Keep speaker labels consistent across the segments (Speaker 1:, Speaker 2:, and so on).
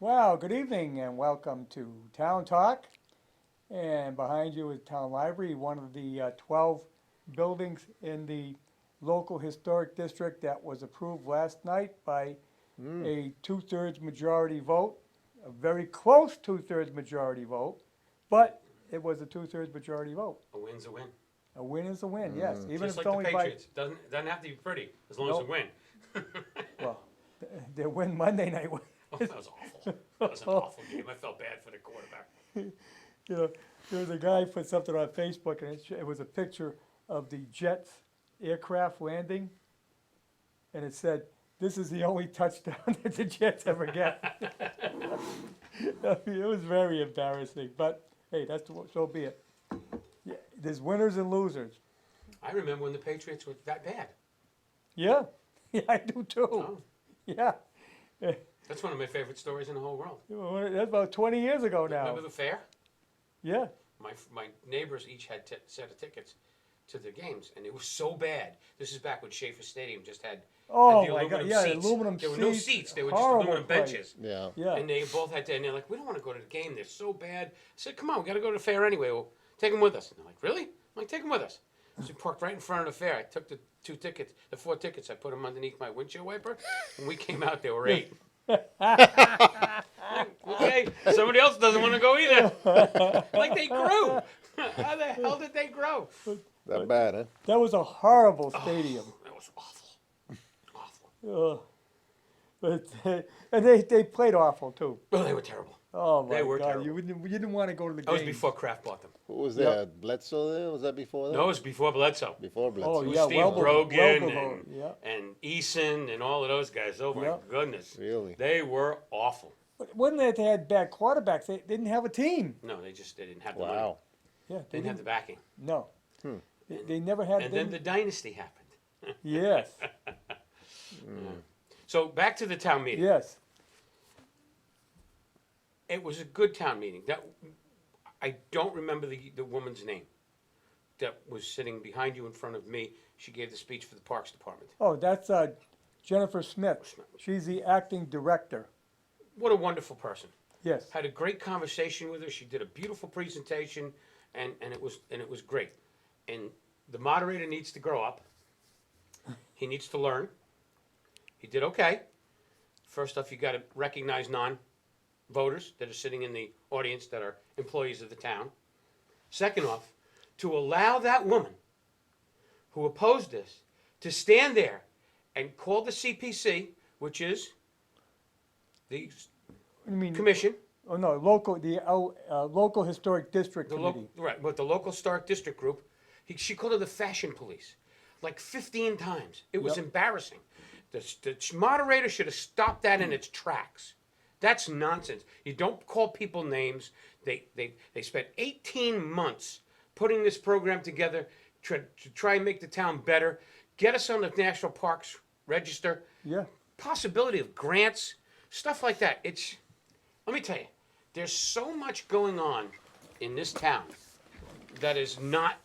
Speaker 1: Well, good evening and welcome to Town Talk. And behind you is Town Library, one of the 12 buildings in the local historic district that was approved last night by a two-thirds majority vote, a very close two-thirds majority vote, but it was a two-thirds majority vote.
Speaker 2: A win's a win.
Speaker 1: A win is a win, yes, even
Speaker 2: Just
Speaker 1: if
Speaker 2: like
Speaker 1: it's
Speaker 2: the
Speaker 1: only
Speaker 2: Patriots. Doesn't have to be pretty as long as
Speaker 1: Nope.
Speaker 2: you win.
Speaker 1: well, their win Monday night.
Speaker 2: Oh, that was awful. That was an awful game. I felt bad for the quarterback.
Speaker 1: You know, there was a guy put something on Facebook, and it was a picture of the Jets aircraft landing, and it said, "This is the only touchdown that the Jets ever get." I mean, it was very embarrassing, but hey, so be it. Yeah, there's winners and losers.
Speaker 2: I remember when the Patriots were that bad.
Speaker 1: Yeah, yeah, I do too.
Speaker 2: Oh,
Speaker 1: Yeah,
Speaker 2: that's one of my favorite stories in the whole world.
Speaker 1: that's about 20 years ago now.
Speaker 2: Remember the fair?
Speaker 1: Yeah,
Speaker 2: My neighbors each had a set of tickets to the games, and it was so bad. This is back when Schaefer Stadium just had
Speaker 1: oh
Speaker 2: the
Speaker 1: my God,
Speaker 2: aluminum
Speaker 1: yeah,
Speaker 2: seats.
Speaker 1: aluminum
Speaker 2: There were
Speaker 1: seats.
Speaker 2: no seats. They were just
Speaker 1: horrible
Speaker 2: aluminum
Speaker 1: place.
Speaker 2: benches.
Speaker 3: Yeah.
Speaker 1: Yeah,
Speaker 2: And they both had to, and they're like, we don't want to go to the game. They're so bad. I said, come on, we got to go to the fair anyway. Well, take them with us. And they're like, really? I'm like, take them with us. So we parked right in front of the fair. I took the four tickets. I put them underneath my windshield wiper. And we came out, there were 8. Okay, somebody else doesn't want to go either. Like they grew. How the hell did they grow?
Speaker 3: That bad, huh?
Speaker 1: that was a horrible stadium.
Speaker 2: That was awful. Awful.
Speaker 1: And they played awful too.
Speaker 2: Oh, they were terrible.
Speaker 1: Oh my
Speaker 2: They were
Speaker 1: God,
Speaker 2: terrible.
Speaker 1: you didn't want to go to the
Speaker 2: That was
Speaker 1: game.
Speaker 2: before Kraft bought them.
Speaker 3: Who was
Speaker 1: Yep.
Speaker 3: there? Bledsoe there? Was that before that?
Speaker 2: No, it was before Bledsoe.
Speaker 3: Before
Speaker 1: Oh
Speaker 3: Bledsoe.
Speaker 2: It was
Speaker 1: yeah,
Speaker 2: Steve
Speaker 1: well
Speaker 2: Brogan
Speaker 1: before, yeah.
Speaker 2: and Eason and all of those guys. Oh my
Speaker 1: Yeah.
Speaker 2: goodness.
Speaker 3: Really?
Speaker 2: They were awful.
Speaker 1: But wasn't that they had bad quarterbacks? They didn't have a team.
Speaker 2: No, they didn't have the money.
Speaker 3: Wow.
Speaker 1: Yeah,
Speaker 2: They didn't have the backing.
Speaker 1: no. They never had.
Speaker 2: And then the dynasty happened.
Speaker 1: yes,
Speaker 2: So back to the town meeting.
Speaker 1: yes.
Speaker 2: It was a good town meeting. I don't remember the woman's name that was sitting behind you in front of me. She gave the speech for the Parks Department.
Speaker 1: Oh, that's Jennifer Smith. She's the acting director.
Speaker 2: What a wonderful person.
Speaker 1: Yes.
Speaker 2: Had a great conversation with her. She did a beautiful presentation, and it was great. And the moderator needs to grow up. He needs to learn. He did okay. First off, you got to recognize non-voters that are sitting in the audience that are employees of the town. Second off, to allow that woman who opposed this to stand there and call the CPC, which is the
Speaker 1: I mean,
Speaker 2: commission,
Speaker 1: oh no, local historic district
Speaker 2: the
Speaker 1: committee.
Speaker 2: the local Stark District Group, she called her the fashion police, like 15 times. It was
Speaker 1: Yep.
Speaker 2: embarrassing. The moderator should have stopped that in its tracks. That's nonsense. You don't call people names. They spent 18 months putting this program together to try and make the town better, get us on the National Parks Register,
Speaker 1: Yeah.
Speaker 2: possibility of grants, stuff like that. Let me tell you, there's so much going on in this town that is not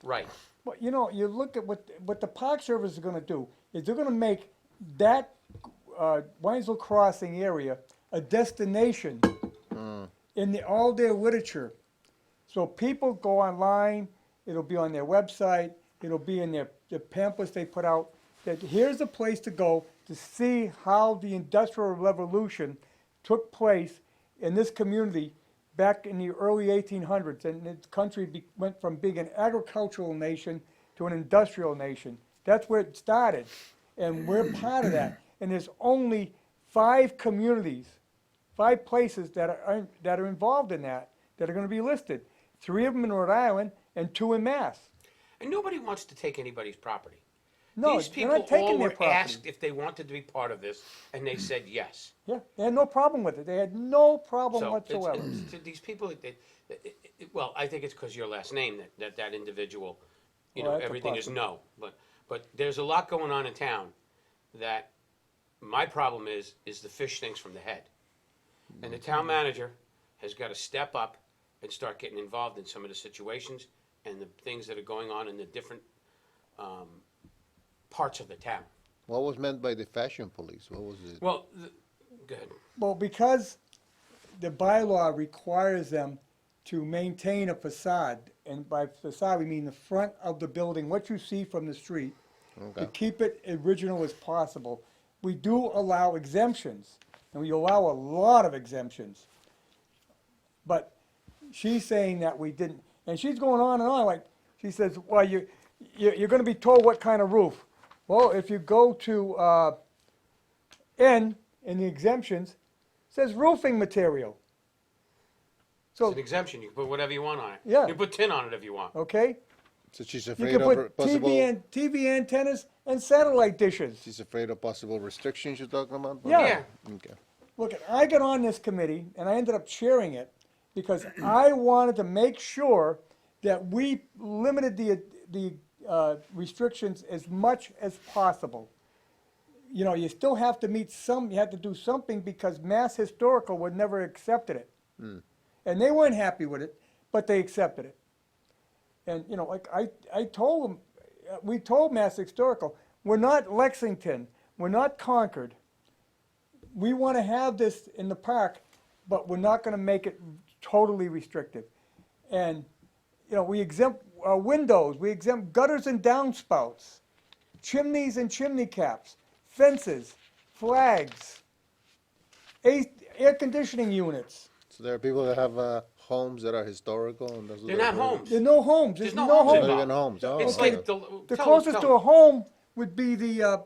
Speaker 2: right.
Speaker 1: Well, you know, you look at what the Park Service is going to do is they're going to make that Winesville Crossing area a destination in all their literature. So people go online, it'll be on their website, it'll be in the pamphlets they put out, that here's a place to go to see how the Industrial Revolution took place in this community back in the early 1800s. And the country went from being an agricultural nation to an industrial nation. That's where it started. And we're part of that. And there's only 5 communities, 5 places that are involved in that are going to be listed. 3 of them in Rhode Island and 2 in Mass.
Speaker 2: And nobody wants to take anybody's property.
Speaker 1: No,
Speaker 2: These
Speaker 1: they're
Speaker 2: people
Speaker 1: not taking
Speaker 2: all
Speaker 1: their
Speaker 2: were
Speaker 1: property.
Speaker 2: asked if they wanted to be part of this, and they said yes.
Speaker 1: Yeah, they had no problem with it. They had no problem
Speaker 2: So
Speaker 1: whatsoever.
Speaker 2: these people, well, I think it's because your last name that individual,
Speaker 1: Well, that's a
Speaker 2: everything is
Speaker 1: possibility.
Speaker 2: no. But there's a lot going on in town that my problem is the fish stinks from the head. And the town manager has got to step up and start getting involved in some of the situations and the things that are going on in the different parts of the town.
Speaker 3: What was meant by the fashion police? What was it?
Speaker 2: Well, Good.
Speaker 1: Well, because the bylaw requires them to maintain a facade, and by facade, we mean the front of the building, what you see from the street, to
Speaker 3: Okay.
Speaker 1: keep it original as possible. We do allow exemptions, and we allow a lot of exemptions. But she's saying that we didn't, and she's going on and on, like, she says, well, you're gonna be told what kind of roof. Well, if you go to, N, in the exemptions, it says roofing material.
Speaker 2: It's
Speaker 1: So,
Speaker 2: an exemption. You can put whatever you want on it.
Speaker 1: Yeah.
Speaker 2: You can put tin on it if you want.
Speaker 1: okay,
Speaker 3: So she's
Speaker 1: you
Speaker 3: afraid
Speaker 1: can
Speaker 3: of
Speaker 1: put
Speaker 3: possible.
Speaker 1: TV antennas and satellite dishes.
Speaker 3: She's afraid of possible restrictions. You're talking about.
Speaker 1: Yeah.
Speaker 2: Yeah.
Speaker 3: Okay.
Speaker 1: Look, I got on this committee, and I ended up chairing it, because I wanted to make sure that we limited the restrictions as much as possible. You know, you still have to meet some, you have to do something, because Mass Historical would never accepted it. And they weren't happy with it, but they accepted it. And, you know, like I told them, we told Mass Historical, we're not Lexington, we're not Concord. We want to have this in the park, but we're not going to make it totally restrictive. And, you know, we exempt windows, we exempt gutters and downspouts, chimneys and chimney caps, fences, flags, air conditioning units.
Speaker 3: So there are people that have homes that are historical, and those.
Speaker 2: They're not homes.
Speaker 1: There are no homes, there's
Speaker 2: There's no
Speaker 1: no
Speaker 2: homes
Speaker 3: Not
Speaker 1: homes.
Speaker 3: even homes. Oh,
Speaker 2: It's
Speaker 3: okay.
Speaker 2: like the
Speaker 1: The
Speaker 2: tell-
Speaker 1: closest
Speaker 2: tell-
Speaker 1: to a home would be the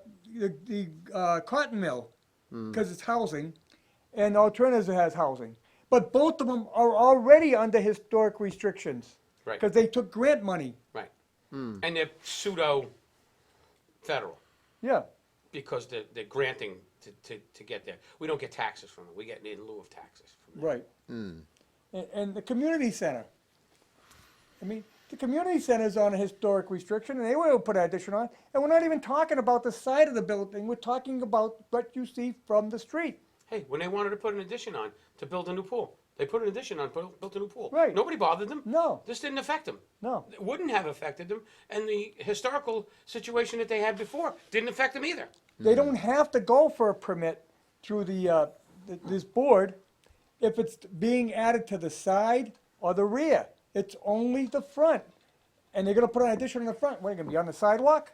Speaker 1: cotton mill,
Speaker 3: Hmm.
Speaker 1: because it's housing, and alternatives has housing. But both of them are already under historic restrictions,
Speaker 2: Right.
Speaker 1: because they took grant money.
Speaker 2: Right. And they're pseudo federal
Speaker 1: Yeah,
Speaker 2: because they're granting to get there. We don't get taxes from it. We get in lieu of taxes from it.
Speaker 1: right. And the community center. I mean, the community center is on a historic restriction, and they will put an addition on. And we're not even talking about the side of the building. We're talking about what you see from the street.
Speaker 2: Hey, when they wanted to put an addition on to build a new pool, they put an addition on, built a new pool.
Speaker 1: Right.
Speaker 2: Nobody bothered them.
Speaker 1: No.
Speaker 2: This didn't affect them.
Speaker 1: No.
Speaker 2: It wouldn't have affected them, and the historical situation that they had before didn't affect them either.
Speaker 1: They don't have to go for a permit through this board if it's being added to the side or the rear. It's only the front. And they're gonna put an addition in the front. What, are you gonna be on the sidewalk?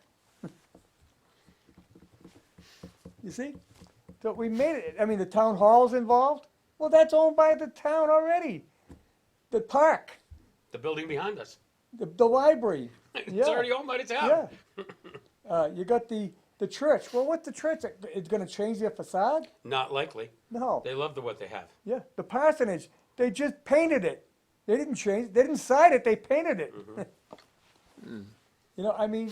Speaker 1: You see? So we made it, I mean, the town hall's involved. Well, that's owned by the town already. The park,
Speaker 2: The building behind us.
Speaker 1: the library.
Speaker 2: It's
Speaker 1: Yeah.
Speaker 2: already owned by the town.
Speaker 1: Yeah. You got the church. Well, what's the church? It's gonna change their facade?
Speaker 2: Not likely.
Speaker 1: No.
Speaker 2: They love what they have.
Speaker 1: Yeah, the parsonage, they just painted it. They didn't change, they didn't sign it, they painted it. You know, I mean,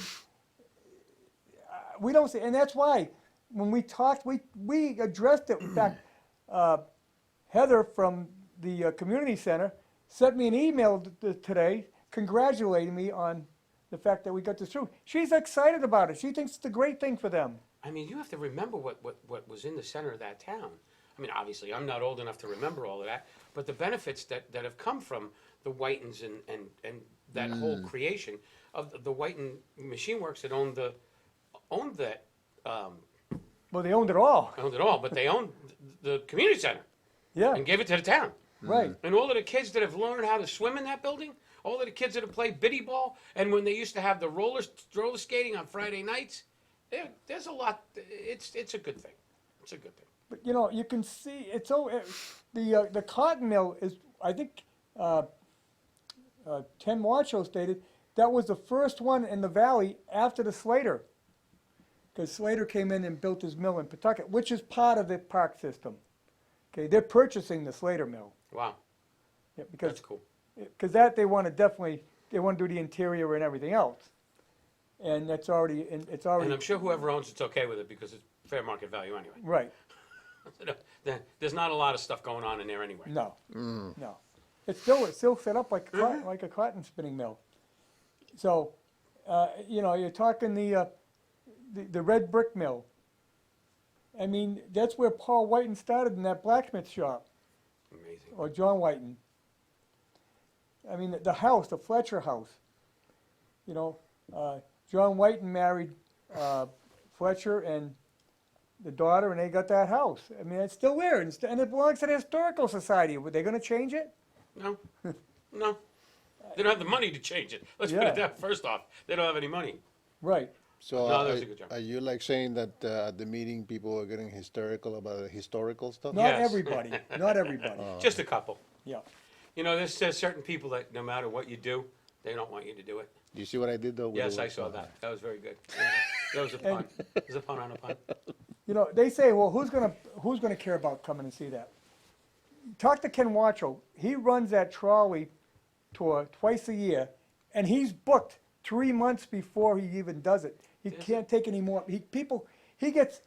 Speaker 1: we don't see, and that's why, when we talked, we addressed it. In fact, Heather from the community center sent me an email today congratulating me on the fact that we got this through. She's excited about it. She thinks it's a great thing for them.
Speaker 2: I mean, you have to remember what was in the center of that town. I mean, obviously, I'm not old enough to remember all of that, but the benefits that have come from the Whitens and that whole creation of the Whiten Machine Works that owned that
Speaker 1: Well, they owned it all.
Speaker 2: owned it all, but they owned the community center
Speaker 1: Yeah,
Speaker 2: and gave it to the town.
Speaker 1: right.
Speaker 2: And all of the kids that have learned how to swim in that building, all of the kids that have played biddy ball, and when they used to have the roller skating on Friday nights, there's a lot. It's a good thing. It's a good thing.
Speaker 1: But you know, you can see it's the cotton mill is, I think, Tim Wacho stated that was the first one in the valley after the Slater, because Slater came in and built his mill in Pawtucket, which is part of the park system. Okay, they're purchasing the Slater mill.
Speaker 2: Wow,
Speaker 1: Yeah,
Speaker 2: that's cool.
Speaker 1: because that they want to do the interior and everything else, and it's already.
Speaker 2: And I'm sure whoever owns it's okay with it because it's fair market value anyway.
Speaker 1: Right.
Speaker 2: There's not a lot of stuff going on in there anyway.
Speaker 1: No, no. It's still set up like a cotton spinning mill. So, you know, you're talking the red brick mill. I mean, that's where Paul Whiten started in that blacksmith shop,
Speaker 2: Amazing.
Speaker 1: or John Whiten. I mean, the house, the Fletcher house. You know, John Whiten married Fletcher, and the daughter, and they got that house. I mean, it's still there, and it belongs to the Historical Society. Were they gonna change it?
Speaker 2: No, no. They don't have the money to change it. Let's put
Speaker 1: Yeah.
Speaker 2: it down. First off, they don't have any money.
Speaker 1: Right.
Speaker 3: So
Speaker 2: No, that was a good job.
Speaker 3: are you like saying that at the meeting people are getting hysterical about the historical stuff?
Speaker 1: Not
Speaker 2: Yes.
Speaker 1: everybody, not everybody.
Speaker 2: Just a couple.
Speaker 1: Yeah.
Speaker 2: You know, there's certain people that no matter what you do, they don't want you to do it.
Speaker 3: Do you see what I did though? with
Speaker 2: Yes,
Speaker 3: the-
Speaker 2: I saw that. That was very good. That was a pun. It was a pun on a pun.
Speaker 1: You know, they say, well, who's gonna care about coming and see that? Talk to Ken Wacho. He runs that trolley tour twice a year, and he's booked 3 months before he even does it. He can't take any more. He gets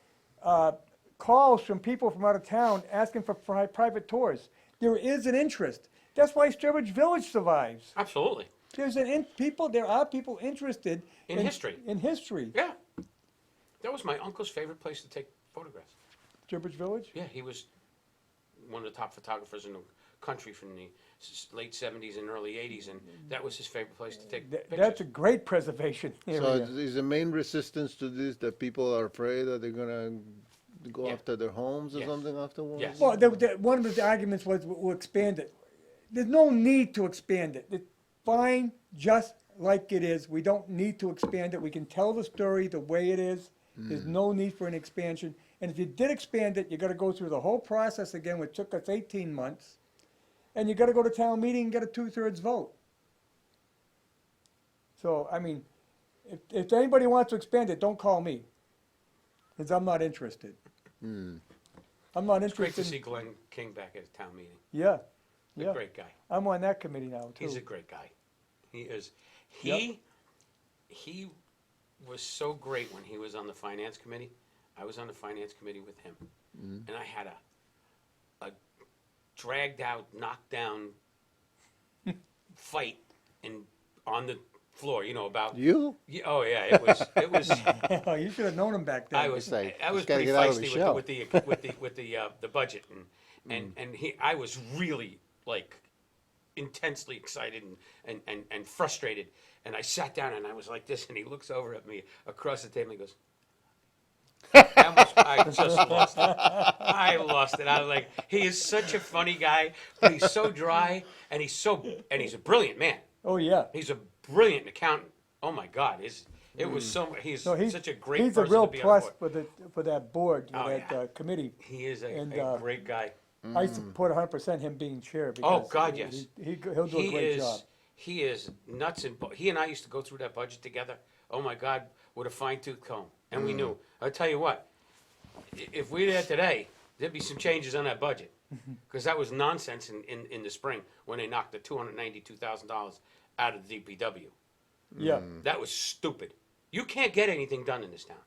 Speaker 1: calls from people from out of town asking for private tours. There is an interest. That's why Sturbridge Village survives.
Speaker 2: Absolutely.
Speaker 1: There are people interested
Speaker 2: In history.
Speaker 1: In history.
Speaker 2: Yeah. That was my uncle's favorite place to take photographs.
Speaker 1: Sturbridge Village.
Speaker 2: Yeah, he was one of the top photographers in the country from the late 70s and early 80s, and that was his favorite place to take pictures.
Speaker 1: That's a great preservation
Speaker 3: So
Speaker 1: area.
Speaker 3: is the main resistance to this that people are afraid that they're gonna go
Speaker 2: Yeah.
Speaker 3: after their homes or
Speaker 2: Yes.
Speaker 3: something afterwards?
Speaker 2: Yes.
Speaker 1: Well, one of the arguments was we'll expand it. There's no need to expand it. It's fine just like it is. We don't need to expand it. We can tell the story the way it is. There's no need for an expansion. And if you did expand it, you gotta go through the whole process again, which took us 18 months. And you gotta go to town meeting and get a 2/3 vote. So, I mean, if anybody wants to expand it, don't call me. Because I'm not interested. I'm not
Speaker 2: It's great
Speaker 1: interested.
Speaker 2: to see Glenn King back at a town meeting.
Speaker 1: Yeah,
Speaker 2: He's
Speaker 1: yeah.
Speaker 2: a great guy.
Speaker 1: I'm on that committee now, too.
Speaker 2: He's a great guy. He is.
Speaker 1: Yep.
Speaker 2: He was so great when he was on the finance committee. I was on the finance committee with him, and I had a dragged out, knocked down fight on the floor. You know about
Speaker 3: You?
Speaker 2: Yeah, oh yeah, it was.
Speaker 1: Oh, you should have known him back then.
Speaker 2: I was
Speaker 3: It's like,
Speaker 2: I was
Speaker 3: just gotta
Speaker 2: pretty
Speaker 3: get out of the
Speaker 2: feisty
Speaker 3: shell.
Speaker 2: with the budget and I was really like intensely excited and frustrated, and I sat down and I was like this, and he looks over at me across the table and he goes, I just lost it. I lost it. I was like, he is such a funny guy, but he's so dry, and he's a brilliant man.
Speaker 1: Oh, yeah.
Speaker 2: He's a brilliant accountant. Oh my God, he's
Speaker 1: So
Speaker 2: such a great
Speaker 1: he's a
Speaker 2: person
Speaker 1: real
Speaker 2: to be on
Speaker 1: plus
Speaker 2: board.
Speaker 1: for that board,
Speaker 2: Oh,
Speaker 1: that
Speaker 2: yeah.
Speaker 1: committee.
Speaker 2: He is a
Speaker 1: And,
Speaker 2: great guy.
Speaker 1: I support 100% him being chair.
Speaker 2: Oh,
Speaker 1: Because
Speaker 2: God, yes.
Speaker 1: He'll do a great job.
Speaker 2: He is nuts and he and I used to go through that budget together. Oh my God, with a fine tooth comb, and we knew. I'll tell you what, if we were there today, there'd be some changes on that budget, because that was nonsense in the spring when they knocked the $292,000 out of the DPW.
Speaker 1: Yeah.
Speaker 2: That was stupid. You can't get anything done in this town.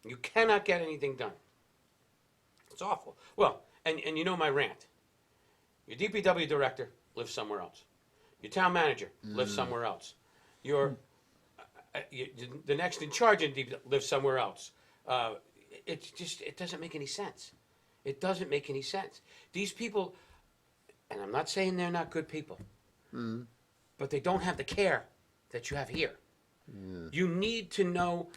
Speaker 2: You cannot get anything done. It's awful. Well, and you know my rant. Your DPW director lives somewhere else. Your town manager lives somewhere else. The next in charge in DPW lives somewhere else. It doesn't make any sense. It doesn't make any sense. These people, and I'm not saying they're not good people, but they don't have the care that you have here. You need to know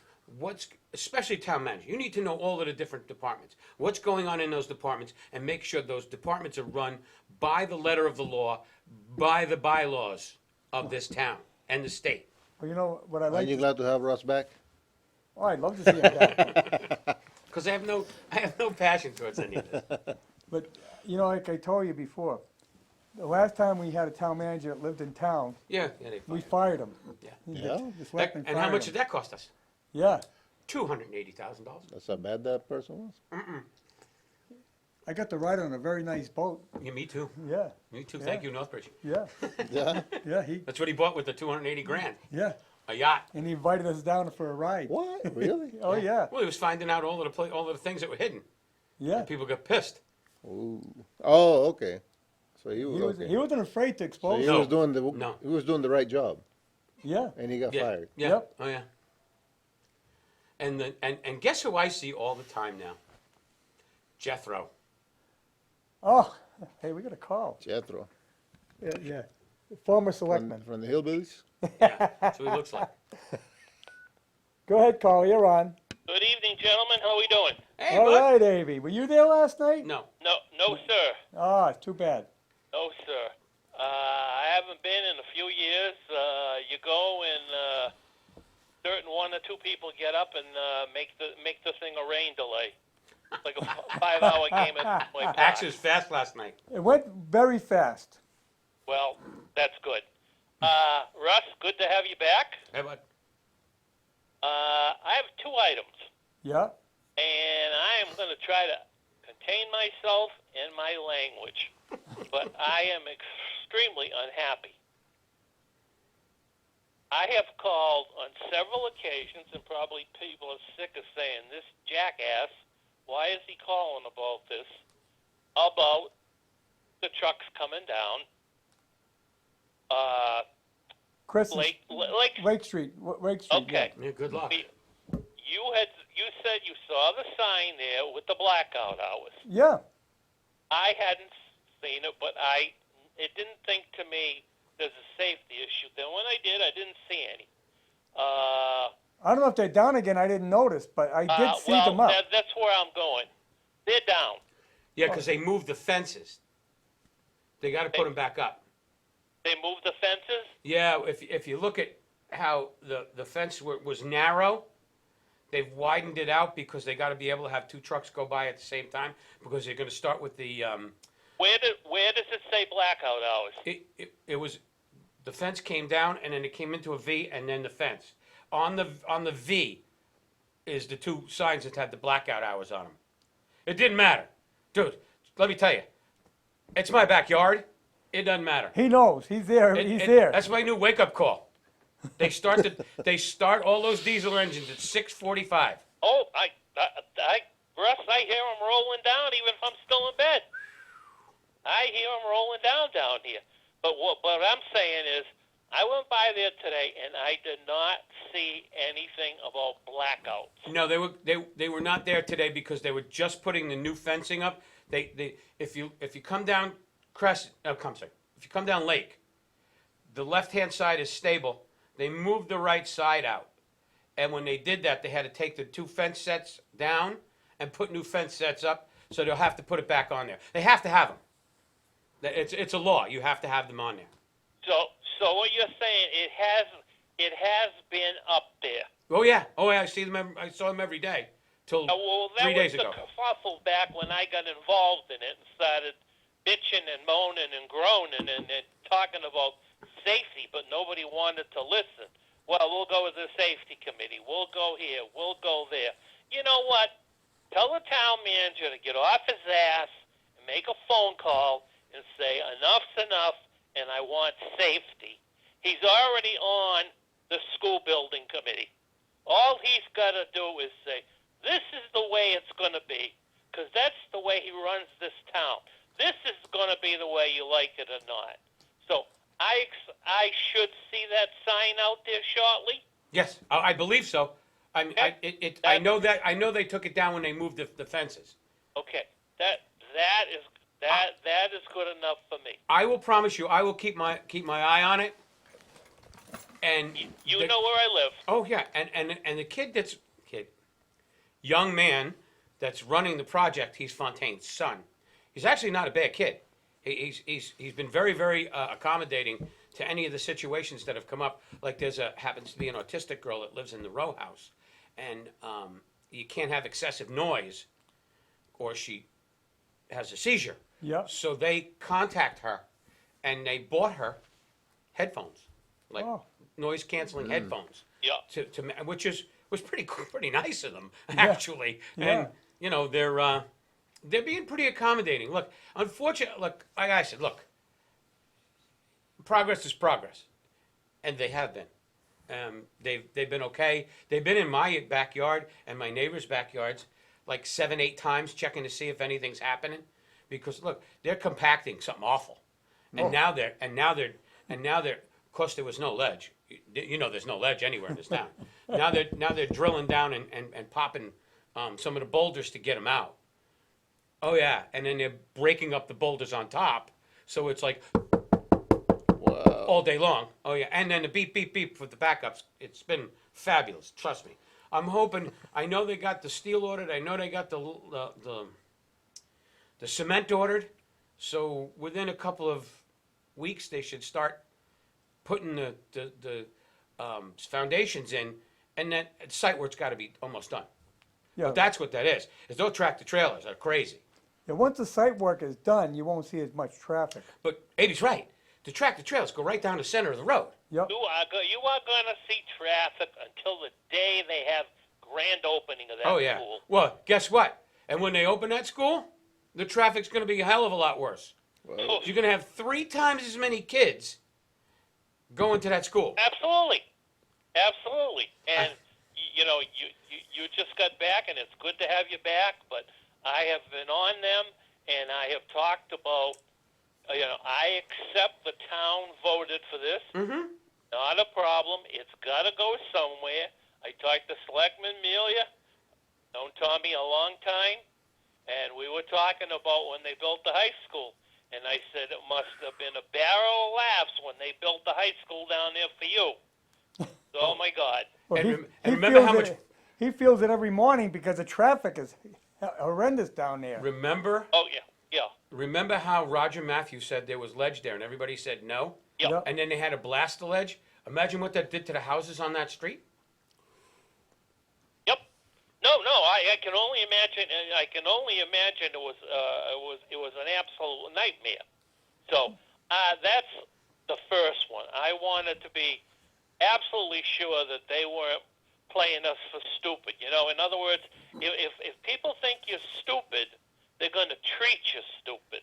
Speaker 2: especially town manager, you need to know all of the different departments, what's going on in those departments, and make sure those departments are run by the letter of the law, by the bylaws of this town and the state.
Speaker 1: Well, you know what I like?
Speaker 3: Aren't you glad to have Russ back?
Speaker 1: Oh, I'd love to see him back.
Speaker 2: Because I have no passion towards any of this.
Speaker 1: But, you know, like I told you before, the last time we had a town manager that lived in town,
Speaker 2: Yeah, they
Speaker 1: we
Speaker 2: fired.
Speaker 1: fired him.
Speaker 2: Yeah.
Speaker 3: Yeah?
Speaker 1: The selectmen
Speaker 2: And how
Speaker 1: fired
Speaker 2: much
Speaker 1: him.
Speaker 2: did that cost us?
Speaker 1: Yeah.
Speaker 2: $280,000.
Speaker 3: That's how bad that person was?
Speaker 1: I got to ride on a very nice boat.
Speaker 2: Yeah, me too.
Speaker 1: Yeah.
Speaker 2: Me too.
Speaker 1: Yeah.
Speaker 2: Thank you, Northbridge.
Speaker 1: Yeah.
Speaker 3: Yeah?
Speaker 1: Yeah.
Speaker 2: That's what he bought with the $280,000.
Speaker 1: Yeah.
Speaker 2: A yacht.
Speaker 1: And he invited us down for a ride.
Speaker 3: What? Really?
Speaker 1: Oh, yeah.
Speaker 2: Well, he was finding out all of the things that were hidden.
Speaker 1: Yeah.
Speaker 2: And people got pissed.
Speaker 3: Ooh. Oh, okay. So he was, okay.
Speaker 1: He wasn't afraid to
Speaker 3: So
Speaker 1: expose.
Speaker 3: he
Speaker 2: No.
Speaker 3: was doing
Speaker 2: No.
Speaker 3: he was doing the right job,
Speaker 1: Yeah.
Speaker 3: and he got
Speaker 2: Yeah.
Speaker 3: fired.
Speaker 2: Yeah.
Speaker 1: Yep.
Speaker 2: Oh yeah. And guess who I see all the time now? Jethro.
Speaker 1: Oh, hey, we got a call.
Speaker 3: Jethro
Speaker 1: Yeah. Yeah. Former
Speaker 3: from,
Speaker 1: selectman.
Speaker 3: from the hillbillies.
Speaker 2: Yeah, that's what he looks like.
Speaker 1: Go ahead, Carl. You're on.
Speaker 4: Good evening, evening, gentlemen. How are we doing?
Speaker 2: Hey,
Speaker 1: All
Speaker 2: bud.
Speaker 1: right, Avy. Were you there last night?
Speaker 2: No.
Speaker 4: No, sir.
Speaker 1: Ah, too bad.
Speaker 4: No, sir. I haven't been in a few years. You go and certain one or two people get up and make the thing a rain delay, like a 5-hour game at Point Park.
Speaker 2: Actually, it was fast last night.
Speaker 1: It went very fast.
Speaker 4: Well, that's good. Russ, good to have you back.
Speaker 2: Hey, bud.
Speaker 4: I have 2 items,
Speaker 1: Yeah.
Speaker 4: and I am going to try to contain myself and my language, but I am extremely unhappy. I have called on several occasions, and probably people are sick of saying, this jackass, why is he calling about this, about the trucks coming down
Speaker 1: Chris,
Speaker 4: Lake
Speaker 1: Wake Street. Wake Street.
Speaker 4: Okay.
Speaker 2: Yeah, good luck.
Speaker 4: You said you saw the sign there with the blackout hours.
Speaker 1: Yeah.
Speaker 4: I hadn't seen it, but it didn't think to me there's a safety issue. Then when I did, I didn't see any.
Speaker 1: I don't know if they're down again. I didn't notice, but I did see them up.
Speaker 4: That's where I'm going. They're down.
Speaker 2: Yeah, because they moved the fences. They got to put them back up.
Speaker 4: They moved the fences.
Speaker 2: Yeah, if you look at how the fence was narrow, they've widened it out because they got to be able to have 2 trucks go by at the same time because they're going to start with the.
Speaker 4: Where does it say blackout hours?
Speaker 2: It was the fence came down and then it came into a V and then the fence on the V is the 2 signs that had the blackout hours on them. It didn't matter, dude. Let me tell you, it's my backyard. It doesn't matter.
Speaker 1: He knows. He's there. He's there.
Speaker 2: That's my new wake-up call. They start all those diesel engines at 6:45.
Speaker 4: Oh, Russ, I hear them rolling down even if I'm still in bed. I hear them rolling down here. But what I'm saying is, I went by there today and I did not see anything about blackouts.
Speaker 2: No, they were not there today because they were just putting the new fencing up. If you come down if you come down Lake, the left-hand side is stable. They moved the right side out. And when they did that, they had to take the 2 fence sets down and put new fence sets up, so they'll have to put it back on there. They have to have them. It's a law. You have to have them on there.
Speaker 4: So what you're saying, it has been up there.
Speaker 2: Oh yeah, I see them. I saw them every day till 3 days ago.
Speaker 4: That was the kerfuffle back when I got involved in it and started bitching and moaning and groaning and talking about safety, but nobody wanted to listen. Well, we'll go with the safety committee. We'll go here. We'll go there. You know what? Tell the town manager to get off his ass and make a phone call and say, enough's enough, and I want safety. He's already on the school building committee. All he's got to do is say, this is the way it's going to be, because that's the way he runs this town. This is going to be the way you like it or not. So I should see that sign out there shortly.
Speaker 2: Yes, I believe so. I know that. I know they took it down when they moved the fences.
Speaker 4: Okay, that is good enough for me.
Speaker 2: I will promise you, I will keep my eye on it. And
Speaker 4: You know where I live.
Speaker 2: Oh yeah, and the young man that's running the project, he's Fontaine's son. He's actually not a bad kid. He's been very, very accommodating to any of the situations that have come up. Like happens to be an autistic girl that lives in the row house, and you can't have excessive noise, or she has a seizure.
Speaker 1: Yeah.
Speaker 2: So they contact her, and they bought her headphones, like noise canceling headphones.
Speaker 4: Yeah.
Speaker 2: Which was pretty nice of them actually, and you know they're being pretty accommodating. Look, unfortunately, like I said, look, progress is progress, and they have been. They've been okay. They've been in my backyard and my neighbors' backyards like 7-8 times, checking to see if anything's happening. Because look, they're compacting something awful, and now they're. Of course, there was no ledge. You know, there's no ledge anywhere in this town. now they're drilling down and popping some of the boulders to get them out. Oh yeah, and then they're breaking up the boulders on top, so it's like all day long. Oh yeah, and then the beep beep beep for the backups. It's been fabulous. Trust me. I'm hoping, I know they got the steel ordered, I know they got the cement ordered, so within a couple of weeks, they should start putting the foundations in, and that site work's gotta be almost done.
Speaker 1: Yeah.
Speaker 2: But that's what that is those tractor trailers are crazy.
Speaker 1: Yeah, once the site work is done, you won't see as much traffic.
Speaker 2: But Eddie's right, the tractor trailers go right down the center of the road.
Speaker 1: Yep.
Speaker 4: You are going to see traffic until the day they have grand opening of that
Speaker 2: Oh, yeah.
Speaker 4: school.
Speaker 2: Well, guess what? And when they open that school, the traffic's going to be a hell of a lot worse.
Speaker 3: Well,
Speaker 2: You're going to have 3 times as many kids going to that school.
Speaker 4: Absolutely, absolutely. And you just got back, and it's good to have you back. But I have been on them, and I have talked about. I accept the town voted for this.
Speaker 2: Mm-hmm.
Speaker 4: Not a problem. It's got to go somewhere. I talked to Selectman Melia, known Tommy a long time, and we were talking about when they built the high school. And I said it must have been a barrel of laughs when they built the high school down there for you. Oh my God.
Speaker 1: Well,
Speaker 2: And remember
Speaker 1: feels
Speaker 2: how much-
Speaker 1: he feels it every morning because the traffic is horrendous down there.
Speaker 2: Remember
Speaker 4: Oh yeah.
Speaker 2: how Roger Matthews said there was ledge there, and everybody said no?
Speaker 4: Yep.
Speaker 1: Yep.
Speaker 2: And then they had to blast the ledge? Imagine what that did to the houses on that street.
Speaker 4: Yep. No. I can only imagine. I can only imagine it was an absolute nightmare. So that's the first one. I wanted to be absolutely sure that they weren't playing us for stupid. In other words, if people think you're stupid, they're going to treat you stupid.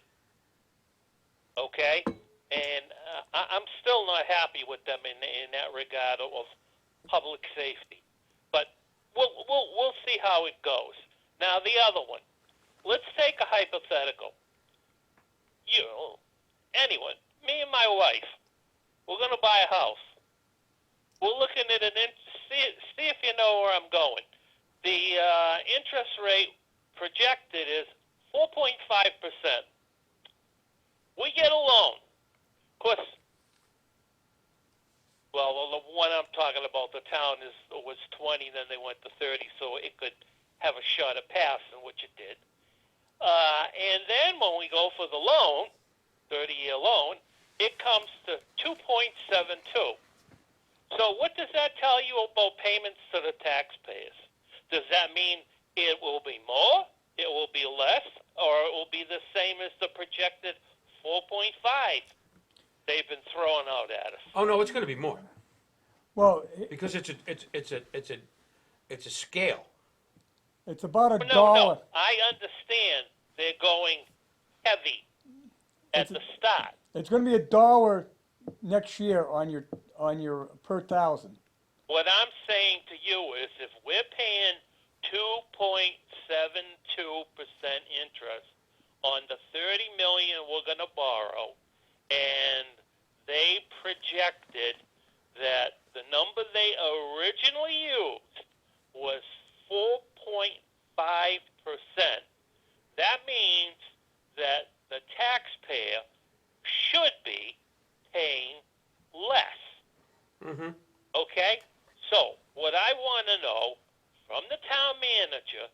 Speaker 4: Okay? And I'm still not happy with them in that regard of public safety. But we'll see how it goes. Now, the other one. Let's take a hypothetical. Anyone, me and my wife, we're going to buy a house. We're looking at see if you know where I'm going. The interest rate projected is 4.5%. We get a loan. Of course, well, the one I'm talking about, the town was 20, then they went to 30, so it could have a shot at passing, which it did. And then when we go for the loan, 30-year loan, it comes to 2.72. So what does that tell you about payments to the taxpayers? Does that mean it will be more, it will be less, or it will be the same as the projected 4.5 they've been throwing out at us?
Speaker 2: Oh no, it's going to be more
Speaker 1: Well,
Speaker 2: because it's a scale.
Speaker 1: it's about a
Speaker 4: No,
Speaker 1: dollar.
Speaker 4: I understand they're going heavy at the start.
Speaker 1: It's going to be $1 next year on your per thousand.
Speaker 4: What I'm saying to you is if we're paying 2.72% interest on the $30 million we're going to borrow, and they projected that the number they originally used was 4.5%, that means that the taxpayer should be paying less.
Speaker 2: Mm-hmm.
Speaker 4: Okay? So, what I want to know from the town manager,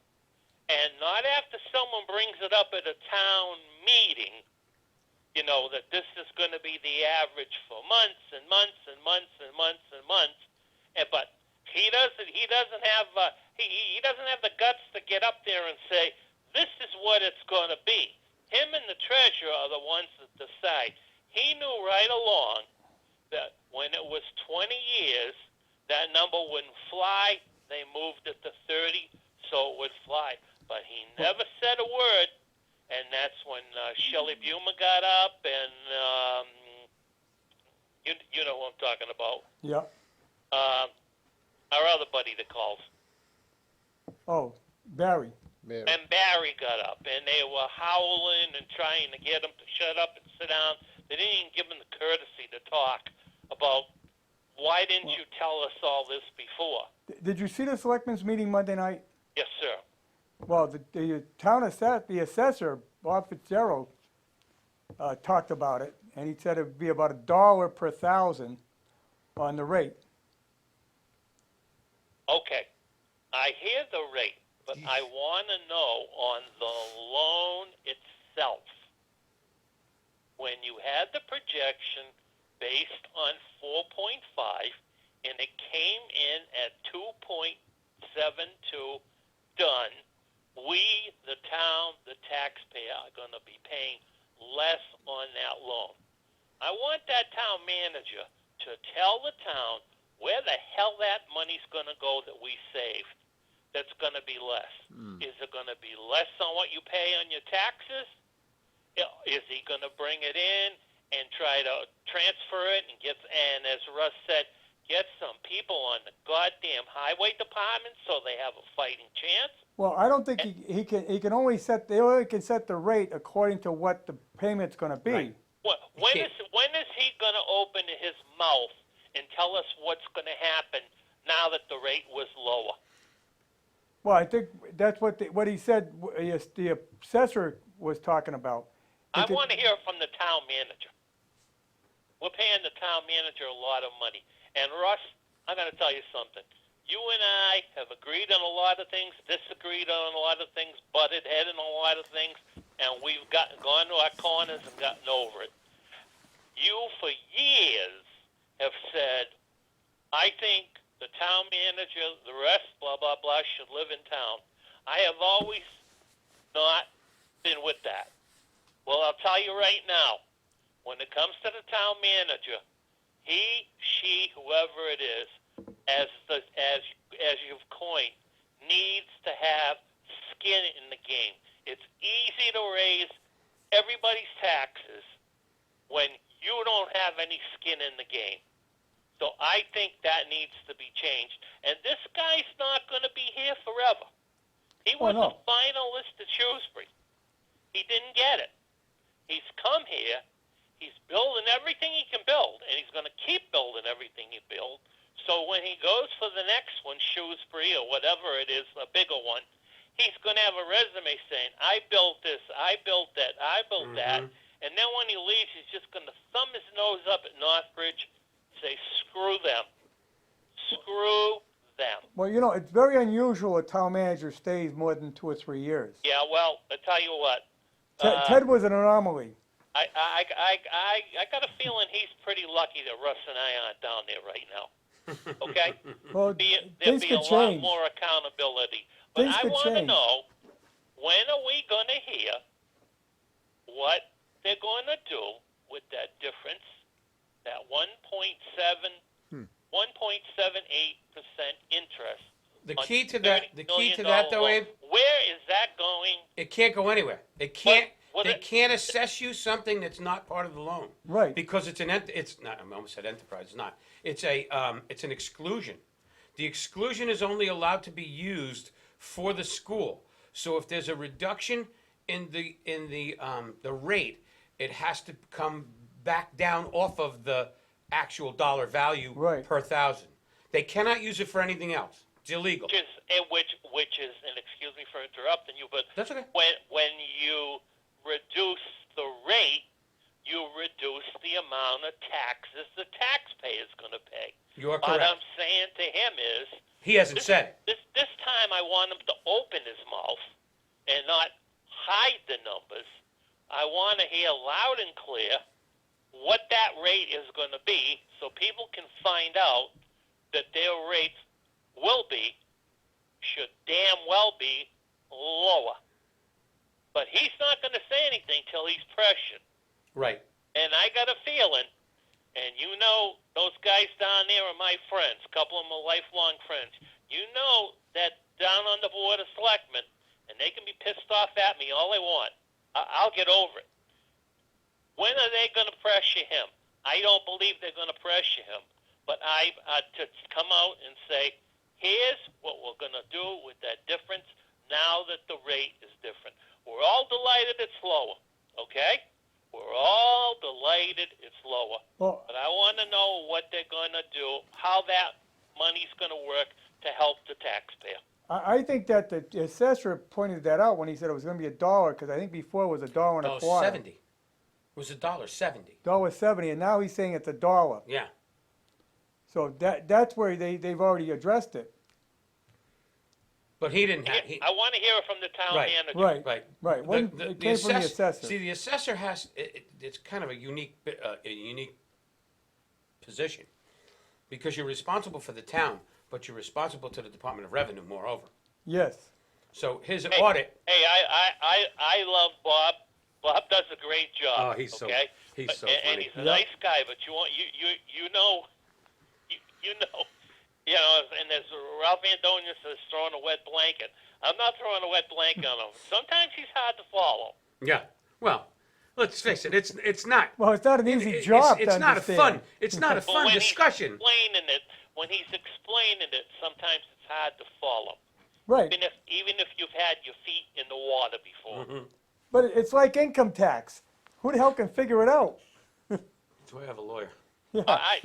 Speaker 4: and not after someone brings it up at a town meeting, that this is going to be the average for months and months and months and months and months, but he doesn't have the guts to get up there and say, this is what it's going to be. Him and the treasurer are the ones that decide. He knew right along that when it was 20 years, that number wouldn't fly. They moved it to 30, so it would fly. But he never said a word, and that's when Shelley Buma got up, and you know who I'm talking about.
Speaker 1: Yeah.
Speaker 4: Our other buddy that calls.
Speaker 1: Oh, Barry.
Speaker 3: Mayor.
Speaker 4: And Barry got up, and they were howling and trying to get him to shut up and sit down. They didn't even give him the courtesy to talk about, why didn't you tell us all this before?
Speaker 1: Did you see the selectmen's meeting Monday night?
Speaker 4: Yes, sir.
Speaker 1: Well, the town assessor, Bob Fitzgerald, talked about it, and he said it would be about $1 per thousand on the rate.
Speaker 4: Okay. the rate, but I want to know on the loan itself. When you had the projection based on 4.5 and it came in at 2.72 done, we, the town, the taxpayer, are going to be paying less on that loan. I want that town manager to tell the town where the hell that money's going to go that we saved. That's going to be less. Is it going to be less on what you pay on your taxes? Is he going to bring it in and try to transfer it and as Russ said, get some people on the goddamn highway department so they have a fighting chance?
Speaker 1: Well, I don't think he can only set the rate according to what the payment's going to be.
Speaker 2: Right.
Speaker 4: When is he going to open his mouth and tell us what's going to happen now that the rate was lower?
Speaker 1: Well, I think that's what he said. The assessor was talking about.
Speaker 4: I want to hear from the town manager. We're paying the town manager a lot of money. And Russ, I'm going to tell you something. You and I have agreed on a lot of things, disagreed on a lot of things, butted head on a lot of things, and we've gone to our corners and gotten over it. You, for years, have said, I think the town manager, the rest, blah, blah, blah, should live in town. I have always not been with that. Well, I'll tell you right now, when it comes to the town manager, he, she, whoever it is, as you've coined, needs to have skin in the game. It's easy to raise everybody's taxes when you don't have any skin in the game. So I think that needs to be changed. And this guy's not going to be here forever. He was a finalist at Shrewsbury. He didn't get it. He's come here. He's building everything he can build, and he's going to keep building everything he builds. So when he goes for the next one, Shrewsbury or whatever it is, a bigger one, he's going to have a resume saying, I built this, I built that, I built that. And then when he leaves, he's just going to thumb his nose up at Northbridge, say, screw them. Screw them.
Speaker 1: Well, it's very unusual a town manager stays more than 2 or 3 years.
Speaker 4: Yeah, well, I tell you what.
Speaker 1: Ted was an anomaly.
Speaker 4: I got a feeling he's pretty lucky that Russ and I aren't down there right now. Okay?
Speaker 1: Well,
Speaker 4: There'd
Speaker 1: things
Speaker 4: be
Speaker 1: could
Speaker 4: a lot
Speaker 1: change.
Speaker 4: more accountability. But
Speaker 1: Things
Speaker 4: I
Speaker 1: could
Speaker 4: want to
Speaker 1: change.
Speaker 4: know, when are we going to hear what they're going to do with that difference, that 1.78% interest?
Speaker 2: The
Speaker 4: on
Speaker 2: key to
Speaker 4: $30
Speaker 2: that, though,
Speaker 4: loan?
Speaker 2: Abe,
Speaker 4: Where is that going?
Speaker 2: it can't go anywhere. It can't.
Speaker 4: What
Speaker 2: They
Speaker 4: it-
Speaker 2: can't assess you something that's not part of the loan.
Speaker 1: Right.
Speaker 2: Because it's it's not. I almost said enterprise. It's not. It's an exclusion. The exclusion is only allowed to be used for the school. So if there's a reduction in the rate, it has to come back down off of the actual dollar value
Speaker 1: Right.
Speaker 2: per thousand. They cannot use it for anything else. It's illegal.
Speaker 4: Which is, and excuse me for interrupting you, but
Speaker 2: That's okay.
Speaker 4: when you reduce the rate, you reduce the amount of taxes the taxpayer is going to pay.
Speaker 2: You are
Speaker 4: What
Speaker 2: correct.
Speaker 4: I'm saying to him is,
Speaker 2: He hasn't said it.
Speaker 4: this time I want him to open his mouth and not hide the numbers. I want to hear loud and clear what that rate is going to be so people can find out that their rates should damn well be lower. But he's not going to say anything till he's pressured.
Speaker 2: Right.
Speaker 4: And I got a feeling, and those guys down there are my friends, a couple of them are lifelong friends. That down on the Board of Selectmen, and they can be pissed off at me all they want. I'll get over it. When are they going to pressure him? I don't believe they're going to pressure him. But to come out and say, here's what we're going to do with that difference now that the rate is different. We're all delighted it's lower, okay? We're all delighted it's lower.
Speaker 1: Well,
Speaker 4: But I want to know what they're going to do, how that money's going to work to help the taxpayer.
Speaker 1: I think that the assessor pointed that out when he said it was going to be $1, because I think before it was $1.25.
Speaker 2: $1.70. It was $1.70.
Speaker 1: $1.70, and now he's saying it's $1.
Speaker 2: Yeah.
Speaker 1: So that's where they've already addressed it.
Speaker 2: But he didn't have,
Speaker 4: I want to hear it from the town
Speaker 2: Right.
Speaker 4: manager.
Speaker 1: Right,
Speaker 2: right.
Speaker 1: right. When it came from the assessor.
Speaker 2: See, the assessor has, it's kind of a unique position. Because you're responsible for the town, but you're responsible to the Department of Revenue moreover.
Speaker 1: Yes.
Speaker 2: So his
Speaker 4: Hey,
Speaker 2: audit,
Speaker 4: Hey, I love Bob. Bob does a great job.
Speaker 2: oh, he's so,
Speaker 4: okay?
Speaker 2: he's so
Speaker 4: And
Speaker 2: funny.
Speaker 4: he's a nice guy, but you know, and there's Ralph Andonia says throwing a wet blanket. I'm not throwing a wet blanket on him. Sometimes he's hard to follow.
Speaker 2: Yeah, well, let's face it, it's not.
Speaker 1: Well, it's not an easy job
Speaker 2: It's
Speaker 1: to
Speaker 2: not a
Speaker 1: understand.
Speaker 2: fun, it's not a
Speaker 4: But
Speaker 2: fun discussion.
Speaker 4: when he's explaining it, sometimes it's hard to follow.
Speaker 1: Right.
Speaker 4: Even if you've had your feet in the water before.
Speaker 2: Mm-hmm.
Speaker 1: But it's like income tax. Who the hell can figure it out?
Speaker 2: That's why I have a lawyer.
Speaker 4: I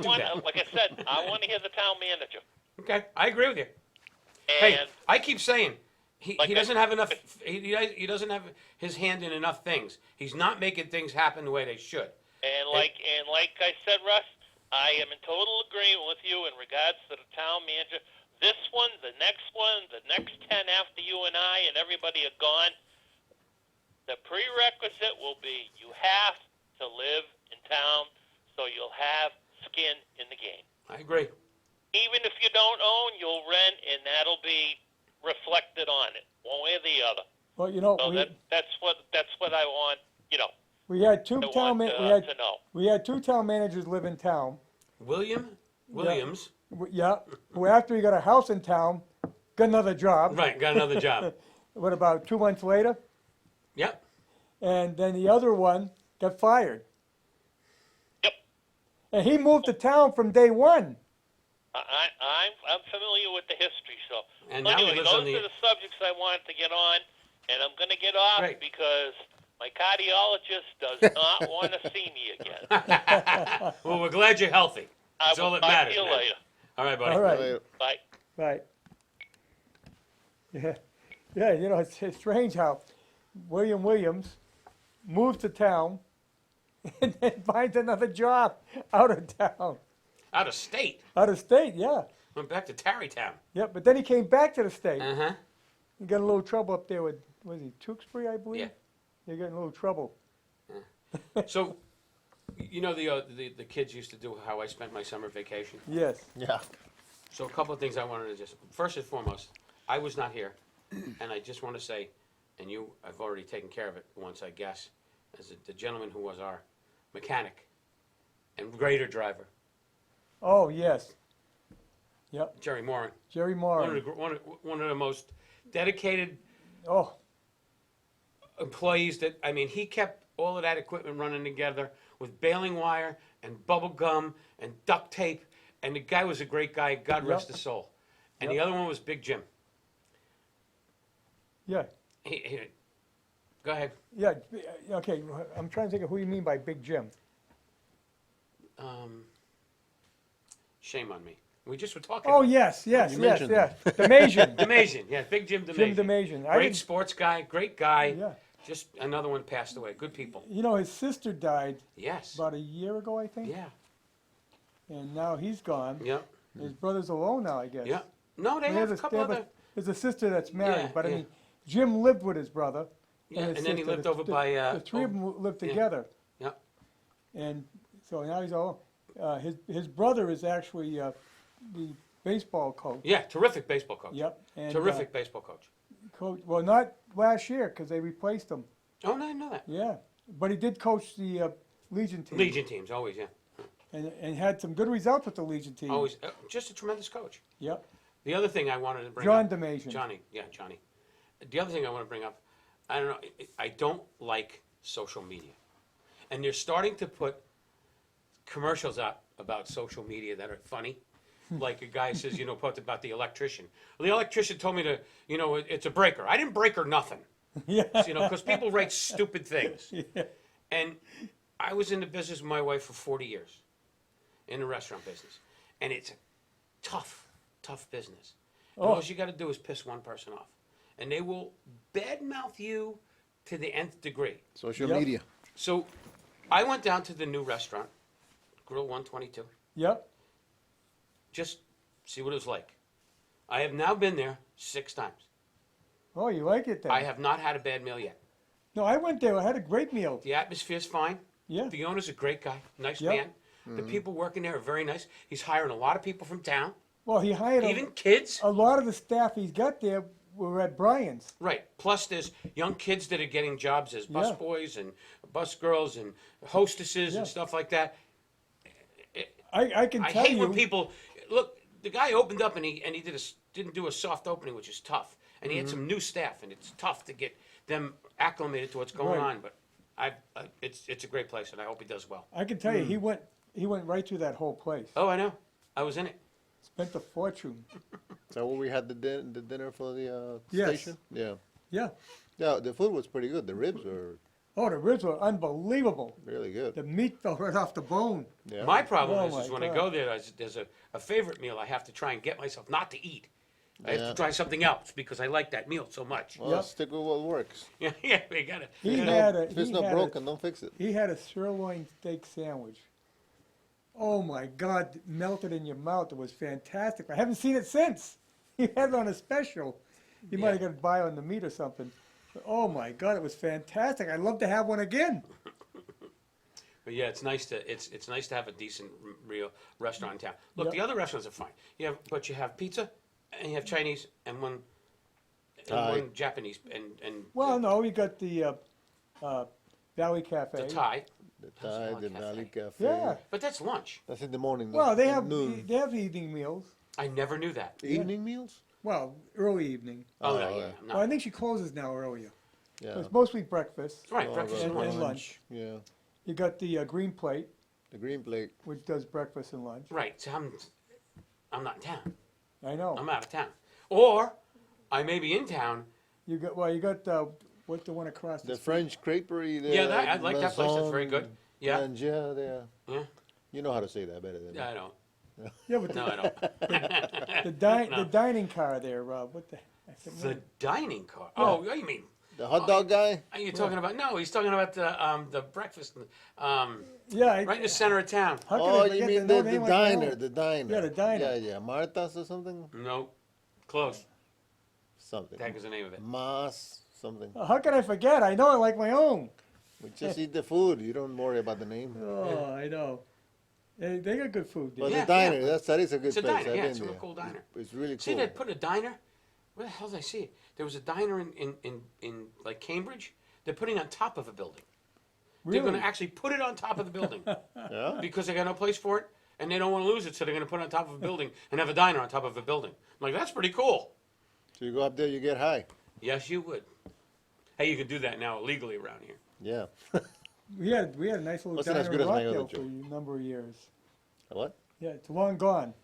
Speaker 4: want,
Speaker 2: that.
Speaker 4: like I said, I want to hear the town manager.
Speaker 2: Okay, I agree with you.
Speaker 4: And
Speaker 2: Hey, I keep saying, he
Speaker 4: Like
Speaker 2: doesn't have enough, he doesn't have his hand in enough things. He's not making things happen the way they should.
Speaker 4: and like I said, Russ, I am in total agreement with you in regards to the town manager. This one, the next 10 after you and I and everybody are gone. The prerequisite will be you have to live in town, so you'll have skin in the game.
Speaker 2: I agree.
Speaker 4: Even if you don't own, you'll rent, and that'll be reflected on it, one way or the other.
Speaker 1: Well, you know,
Speaker 4: So that's what I want.
Speaker 1: we had two
Speaker 4: I
Speaker 1: town
Speaker 4: want
Speaker 1: ma-
Speaker 4: to know.
Speaker 1: we had two town managers live in town.
Speaker 2: Williams,
Speaker 1: Yeah, who after he got a house in town, got another job.
Speaker 2: right, got another job.
Speaker 1: What about 2 months later?
Speaker 2: Yep.
Speaker 1: And then the other one got fired.
Speaker 4: Yep.
Speaker 1: And he moved to town from day one.
Speaker 4: I'm familiar with the history, so
Speaker 2: And now he
Speaker 4: anyway,
Speaker 2: lives
Speaker 4: those
Speaker 2: on the-
Speaker 4: are the subjects I wanted to get on, and I'm going to get off
Speaker 2: Right.
Speaker 4: because my cardiologist does not want to see me again.
Speaker 2: Well, we're glad you're healthy. That's all that
Speaker 4: Talk
Speaker 2: matters,
Speaker 4: to you
Speaker 2: man.
Speaker 4: later.
Speaker 2: All right, buddy.
Speaker 1: All right.
Speaker 3: Later.
Speaker 4: Bye.
Speaker 1: Right. Yeah, yeah. You know, it's strange how William Williams moves to town and then finds another job out of town,
Speaker 2: Out of state.
Speaker 1: out of state. Yeah,
Speaker 2: Went back to Tarrytown.
Speaker 1: yeah. But then he came back to the state.
Speaker 2: Uh-huh.
Speaker 1: He got in a little trouble up there with, was he Tewksbury, I believe?
Speaker 2: Yeah.
Speaker 1: He got in a little trouble.
Speaker 2: So, you know, the kids used to do how I spent my summer vacation.
Speaker 1: Yes.
Speaker 3: Yeah.
Speaker 2: So a couple of things I wanted to just, first and foremost, I was not here, and I just want to say, and I've already taken care of it once, I guess, as the gentleman who was our mechanic and grader driver,
Speaker 1: Oh, yes. Yep.
Speaker 2: Jerry Moran.
Speaker 1: Jerry
Speaker 2: One of,
Speaker 1: Moran.
Speaker 2: the, one of the most dedicated
Speaker 1: Oh,
Speaker 2: employees that, I mean, he kept all of that equipment running together with baling wire and bubble gum and duct tape, and the guy was a great guy, God rest
Speaker 1: Yep.
Speaker 2: his soul. And
Speaker 1: Yep.
Speaker 2: the other one was Big Jim.
Speaker 1: yeah.
Speaker 2: Go ahead.
Speaker 1: Yeah. Okay. I'm trying to think of who you mean by Big Jim.
Speaker 2: Shame on me. We just were talking.
Speaker 1: Oh,
Speaker 2: about
Speaker 1: yes, yes,
Speaker 3: You
Speaker 1: yes,
Speaker 3: mentioned
Speaker 1: yes. Demasian.
Speaker 2: Demasian, yeah, Big Jim Demasian.
Speaker 1: Jim Demasian. I
Speaker 2: Great
Speaker 1: didn't-
Speaker 2: sports guy, great guy.
Speaker 1: Yeah.
Speaker 2: Just another one passed away. Good people.
Speaker 1: You know, his sister died
Speaker 2: Yes.
Speaker 1: about a year ago, I think.
Speaker 2: Yeah.
Speaker 1: And now he's gone.
Speaker 2: Yeah.
Speaker 1: His brother's alone now, I guess.
Speaker 2: Yeah. No, they
Speaker 1: They
Speaker 2: have
Speaker 1: have
Speaker 2: a couple other.
Speaker 1: there's a sister that's married,
Speaker 2: Yeah,
Speaker 1: but I
Speaker 2: yeah.
Speaker 1: mean, Jim lived with his brother.
Speaker 2: Yeah,
Speaker 1: his
Speaker 2: and then he
Speaker 1: sister.
Speaker 2: lived over by.
Speaker 1: The three of them lived
Speaker 2: yeah.
Speaker 1: together.
Speaker 2: Yeah.
Speaker 1: And so now he's all. His brother is actually the baseball coach.
Speaker 2: Yeah, terrific baseball coach.
Speaker 1: Yep. And,
Speaker 2: Terrific baseball coach.
Speaker 1: coach. Well, not last year because they replaced him.
Speaker 2: Oh, no, I didn't know that.
Speaker 1: Yeah, but he did coach the Legion team.
Speaker 2: Legion teams, always, yeah.
Speaker 1: And had some good results with the Legion team.
Speaker 2: Always. Just a tremendous coach.
Speaker 1: Yep.
Speaker 2: The other thing I wanted to bring
Speaker 1: John
Speaker 2: up.
Speaker 1: Demasian.
Speaker 2: Johnny, yeah, Johnny. The other thing I want to bring up, I don't know, I don't like social media. And they're starting to put commercials out about social media that are funny. Like a guy says, put about the electrician. Well, the electrician told me to, it's a breaker. I didn't break her nothing.
Speaker 1: Yeah.
Speaker 2: Because people write stupid things.
Speaker 1: Yeah.
Speaker 2: And I was in the business with my wife for 40 years, in the restaurant business. And it's a tough, tough business. And all you got to do is piss one person off. And they will badmouth you to the nth degree.
Speaker 3: Social
Speaker 1: Yep.
Speaker 3: media.
Speaker 2: So I went down to the new restaurant, Grill 122,
Speaker 1: Yep.
Speaker 2: just see what it was like. I have now been there 6 times.
Speaker 1: Oh, you like it then?
Speaker 2: I have not had a bad meal yet.
Speaker 1: No, I went there. I had a great meal.
Speaker 2: The atmosphere's fine.
Speaker 1: Yeah.
Speaker 2: The owner's a great guy, nice
Speaker 1: Yep.
Speaker 2: man. The people working there are very nice. He's hiring a lot of people from town,
Speaker 1: Well, he hired
Speaker 2: even kids.
Speaker 1: a lot of the staff he's got there were at Brian's.
Speaker 2: Right. Plus, there's young kids that are getting jobs as
Speaker 1: Yeah.
Speaker 2: busboys and busgirls and hostesses
Speaker 1: Yeah.
Speaker 2: and stuff like that.
Speaker 1: I can
Speaker 2: I
Speaker 1: tell
Speaker 2: hate
Speaker 1: you.
Speaker 2: when people look. The guy opened up and he didn't do a soft opening, which is tough. And he had some new staff, and it's tough to get them acclimated to what's going
Speaker 1: Right.
Speaker 2: on. But it's a great place, and I hope he does well.
Speaker 1: I can tell you, he went right through that whole place.
Speaker 2: Oh, I know. I was in it.
Speaker 1: Spent a fortune.
Speaker 3: Is that what we had the dinner for the
Speaker 1: Yes.
Speaker 3: station? Yeah.
Speaker 1: Yeah.
Speaker 3: Yeah, the food was pretty good. The ribs were
Speaker 1: Oh, the ribs were unbelievable.
Speaker 3: really good.
Speaker 1: The meat fell right off the bone.
Speaker 3: Yeah.
Speaker 2: My problem
Speaker 1: Oh,
Speaker 2: is
Speaker 1: my
Speaker 2: when I
Speaker 1: God.
Speaker 2: go there, there's a favorite meal I have to try and get myself not to eat. I have
Speaker 3: Yeah.
Speaker 2: to try something else because I like that meal so much.
Speaker 3: Well,
Speaker 1: Yep.
Speaker 3: stick with what works.
Speaker 2: Yeah, yeah, we gotta.
Speaker 1: He
Speaker 3: If
Speaker 1: had
Speaker 3: it's
Speaker 1: he
Speaker 3: not
Speaker 1: had
Speaker 3: broken, don't fix it.
Speaker 1: He had a sirloin steak sandwich. Oh my God, melted in your mouth. It was fantastic. I haven't seen it since. He had it on a special. He might have got it by on the meat or something. But, oh my God, it was fantastic. I'd love to have one again.
Speaker 2: But yeah, it's nice to have a decent real restaurant in town. Look,
Speaker 1: Yep.
Speaker 2: the other restaurants are fine. You have pizza, and you have Chinese, and one Japanese, and
Speaker 1: Well, no, we got the Valley Cafe.
Speaker 2: the Thai.
Speaker 3: The
Speaker 2: How's
Speaker 3: Thai,
Speaker 2: Valley
Speaker 3: the
Speaker 2: Cafe?
Speaker 3: Valley Cafe.
Speaker 1: Yeah.
Speaker 2: But that's lunch.
Speaker 3: That's in the morning. though.
Speaker 1: Well, they
Speaker 3: At
Speaker 1: have
Speaker 3: noon.
Speaker 1: evening meals.
Speaker 2: I never knew that.
Speaker 3: Evening meals.
Speaker 1: Well, early evening.
Speaker 2: Oh,
Speaker 3: Oh,
Speaker 2: no,
Speaker 3: yeah.
Speaker 2: yeah, no.
Speaker 1: Well, I think she closes now earlier.
Speaker 3: Yeah.
Speaker 1: It's mostly breakfast.
Speaker 2: Right,
Speaker 3: Oh,
Speaker 2: breakfast and
Speaker 3: right.
Speaker 1: and
Speaker 2: lunch.
Speaker 1: lunch.
Speaker 3: Yeah.
Speaker 1: You got the green plate,
Speaker 3: The green plate.
Speaker 1: which does breakfast and lunch.
Speaker 2: Right, so I'm not in town.
Speaker 1: I know.
Speaker 2: I'm out of town, or I may be in town.
Speaker 1: You got what's the one across the
Speaker 3: The
Speaker 1: street?
Speaker 3: French creperie there.
Speaker 2: Yeah, I like that place. That's very good. Yeah.
Speaker 3: Manger there.
Speaker 2: Yeah,
Speaker 3: You know how to say that better than me.
Speaker 2: I don't.
Speaker 1: Yeah, but
Speaker 2: No, I don't.
Speaker 1: the dining car there, what the? I think
Speaker 2: The dining car. Oh, what do you mean?
Speaker 3: The hot dog guy?
Speaker 2: Are you talking about? No, he's talking about the breakfast.
Speaker 1: yeah,
Speaker 2: Right in the center of town.
Speaker 1: How could
Speaker 3: Oh,
Speaker 1: I
Speaker 3: you
Speaker 1: forget
Speaker 3: mean
Speaker 1: no
Speaker 3: the
Speaker 1: name like that?
Speaker 3: diner, the diner.
Speaker 1: Yeah, the diner.
Speaker 3: Yeah, yeah. Marta's or something?
Speaker 2: No, close.
Speaker 3: Something.
Speaker 2: The heck is the name of it?
Speaker 3: Mas, something.
Speaker 1: How could I forget? I know it like my own.
Speaker 3: We just eat the food. You don't worry about the name.
Speaker 1: Oh, I know. They got good food there.
Speaker 3: But
Speaker 2: Yeah,
Speaker 3: the diner,
Speaker 2: yeah.
Speaker 3: that is a good
Speaker 2: It's a
Speaker 3: place.
Speaker 2: diner.
Speaker 3: I've
Speaker 2: Yeah,
Speaker 3: been
Speaker 2: it's a real
Speaker 3: there.
Speaker 2: cool diner.
Speaker 3: It's really cool.
Speaker 2: See, they put a diner. Where the hell did I see it? There was a diner in like Cambridge. They're putting on top of a building. They're
Speaker 1: Really?
Speaker 2: going to actually put it on top of the building
Speaker 3: Yeah?
Speaker 2: because they got no place for it, and they don't want to lose it, so they're going to put it on top of a building and have a diner on top of a building. I'm like, that's pretty cool.
Speaker 3: So you go up there, you get high.
Speaker 2: Yes, you would. Hey, you can do that now illegally around here.
Speaker 3: Yeah.
Speaker 1: We had a nice little
Speaker 3: Wasn't
Speaker 1: diner
Speaker 3: as good
Speaker 1: in
Speaker 3: as my
Speaker 1: Rockdale
Speaker 3: other
Speaker 1: for a
Speaker 3: joke.
Speaker 1: number of years.
Speaker 3: What?
Speaker 1: Yeah, it's long gone.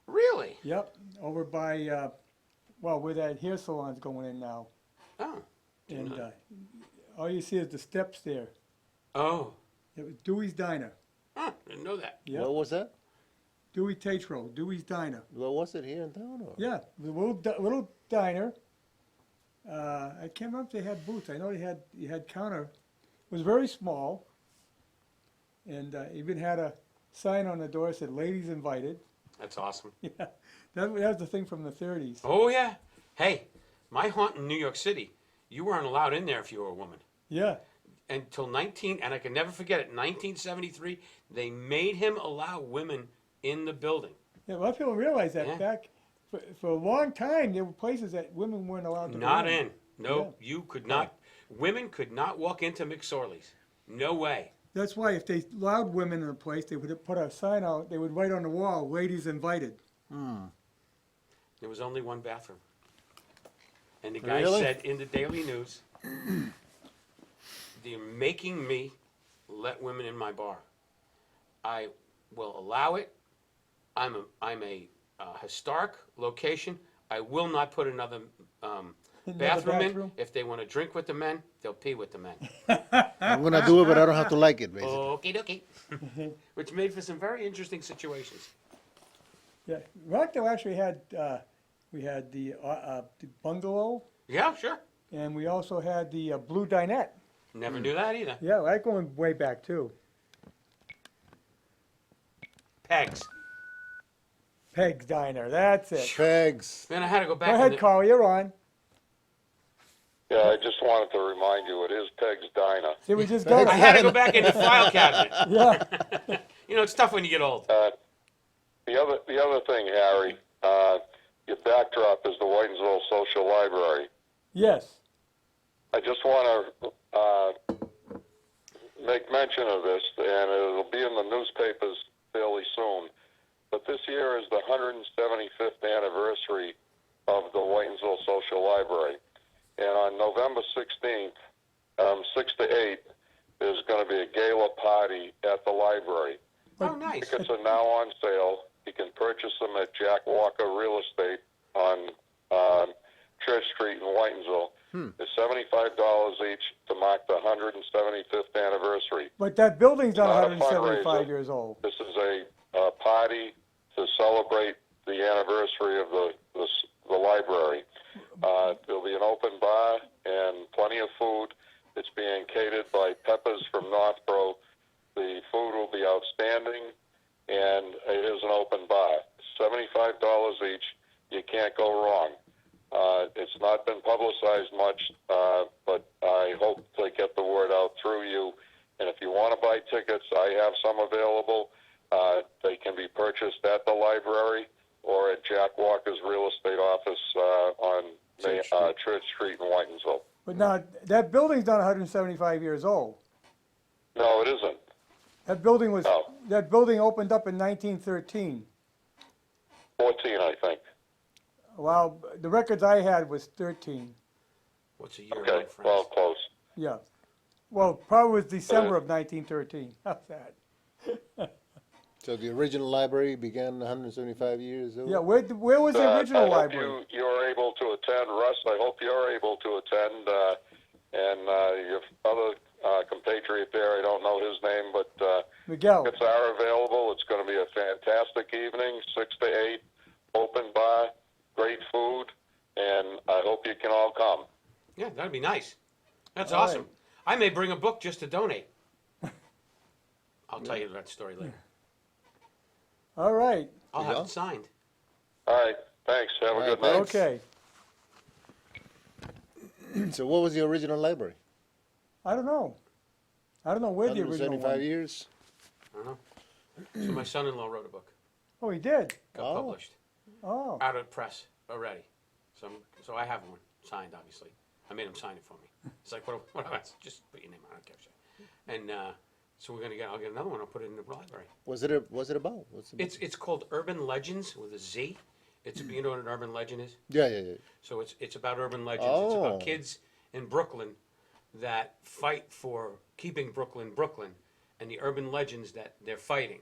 Speaker 2: Really?
Speaker 1: Yep, over by where that hair salon's going in now,
Speaker 2: Oh.
Speaker 1: and all you see is the steps there.
Speaker 2: Oh.
Speaker 1: It was Dewey's Diner.
Speaker 2: Huh, didn't know that.
Speaker 1: Yep.
Speaker 3: What was that?
Speaker 1: Dewey Tatro, Dewey's Diner.
Speaker 3: What was it here in town? Or?
Speaker 1: Yeah, the little diner. I can't remember if they had booths. I know you had counter. It was very small, and even had a sign on the door that said "Ladies invited."
Speaker 2: That's awesome.
Speaker 1: Yeah, that was the thing from the 30s.
Speaker 2: Oh, yeah. Hey, my haunt in New York City, you weren't allowed in there if you were a woman.
Speaker 1: Yeah,
Speaker 2: Until and I can never forget it, 1973, they made him allow women in the building.
Speaker 1: yeah. A lot of people realize that
Speaker 2: Yeah.
Speaker 1: back for a long time there were places that women weren't allowed to
Speaker 2: Not
Speaker 1: go
Speaker 2: in. No, you could not. Women could not walk into McSorley's. No way.
Speaker 1: That's why if they allowed women in a place, they would put a sign out. They would write on the wall, "Ladies invited."
Speaker 2: There was only one bathroom. And the guy
Speaker 3: Really?
Speaker 2: said in the Daily News, they're making me let women in my bar. I will allow it. I'm a historic location. I will not put another bathroom in.
Speaker 1: bathroom?
Speaker 2: If they want to drink with the men, they'll pee with the men.
Speaker 3: I'm going to do it, but I don't have to like it, basically.
Speaker 2: Okie dokie. Which made for some very interesting situations.
Speaker 1: Yeah, Rockdale actually had we had the bungalow,
Speaker 2: Yeah, sure.
Speaker 1: and we also had the blue dinette.
Speaker 2: Never knew that either.
Speaker 1: Yeah, that going way back too.
Speaker 2: Pegs.
Speaker 1: Peg's Diner, that's it.
Speaker 3: Pegs.
Speaker 2: Man, I had to go back.
Speaker 1: Go
Speaker 2: in
Speaker 1: ahead,
Speaker 2: the-
Speaker 1: Carl, you're on.
Speaker 5: Yeah, I just wanted to remind you, it is Peg's Diner.
Speaker 1: See, we just got
Speaker 2: I
Speaker 1: it.
Speaker 2: had to go back in the file cabinet.
Speaker 1: Yeah,
Speaker 2: You know, it's tough when you get old.
Speaker 5: The other thing, Harry, your backdrop is the Whitensville Social Library.
Speaker 1: yes.
Speaker 5: I just want to make mention of this, and it'll be in the newspapers fairly soon. But this year is the 175th anniversary of the Whitensville Social Library. And on November 16th, 6 to 8, there's going to be a gala party at the library.
Speaker 2: Oh, nice.
Speaker 5: Tickets are now on sale. You can purchase them at Jack Walker Real Estate on Church Street in Whitensville. They're $75 each to mark the 175th anniversary.
Speaker 1: But that building's not
Speaker 5: Not a
Speaker 1: 175
Speaker 5: fundraiser.
Speaker 1: years old.
Speaker 5: This is a party to celebrate the anniversary of the library. There'll be an open bar and plenty of food. It's being catered by Peppers from Northborough. The food will be outstanding, and it is an open bar. $75 each. You can't go wrong. It's not been publicized much, but I hope to get the word out through you. And if you want to buy tickets, I have some available. They can be purchased at the library or at Jack Walker's real estate office on Church Street in Whitensville.
Speaker 1: But now, that building's not 175 years old.
Speaker 5: No, it isn't.
Speaker 1: That building was,
Speaker 5: No.
Speaker 1: that building opened up in 1913.
Speaker 5: 14, I think.
Speaker 1: Well, the records I had was 13.
Speaker 2: What's a year
Speaker 5: Okay,
Speaker 2: old, friends?
Speaker 5: well, close.
Speaker 1: Yeah. Well, probably was December of 1913. How's that?
Speaker 3: So the original library began 175 years ago?
Speaker 1: Yeah, where was the original
Speaker 5: I hope
Speaker 1: library?
Speaker 5: you're able to attend, Russ. I hope you're able to attend. And your other compatriot there, I don't know his name, but
Speaker 1: Miguel.
Speaker 5: tickets are available. It's going to be a fantastic evening, 6 to 8, open bar, great food, and I hope you can all come.
Speaker 2: Yeah, that'd be nice. That's
Speaker 1: All
Speaker 2: awesome.
Speaker 1: right.
Speaker 2: I may bring a book just to donate. I'll tell you that story later.
Speaker 1: All right.
Speaker 2: I'll
Speaker 3: You
Speaker 2: have
Speaker 3: go.
Speaker 2: it signed.
Speaker 5: All right, thanks. Have a
Speaker 3: All
Speaker 5: good
Speaker 3: right,
Speaker 5: night.
Speaker 3: thanks.
Speaker 1: Okay.
Speaker 3: So what was the original library?
Speaker 1: I don't know. I don't know where the original
Speaker 3: 175
Speaker 1: one.
Speaker 3: years?
Speaker 2: I don't know. So my son-in-law wrote a book.
Speaker 1: Oh, he did.
Speaker 2: Got
Speaker 3: Oh.
Speaker 2: published.
Speaker 1: Oh.
Speaker 2: Out of press already. So I have one signed, obviously. I made him sign it for me. It's like, what else? Just put your name on it. I don't give a shit. And so I'll get another one. I'll put it in the library.
Speaker 3: What's it about? What's it about?
Speaker 2: It's called Urban Legends with a Z. You know what an urban legend is?
Speaker 3: Yeah.
Speaker 2: So it's about urban legends. It's
Speaker 3: Oh.
Speaker 2: about kids in Brooklyn that fight for keeping Brooklyn, and the urban legends that they're fighting.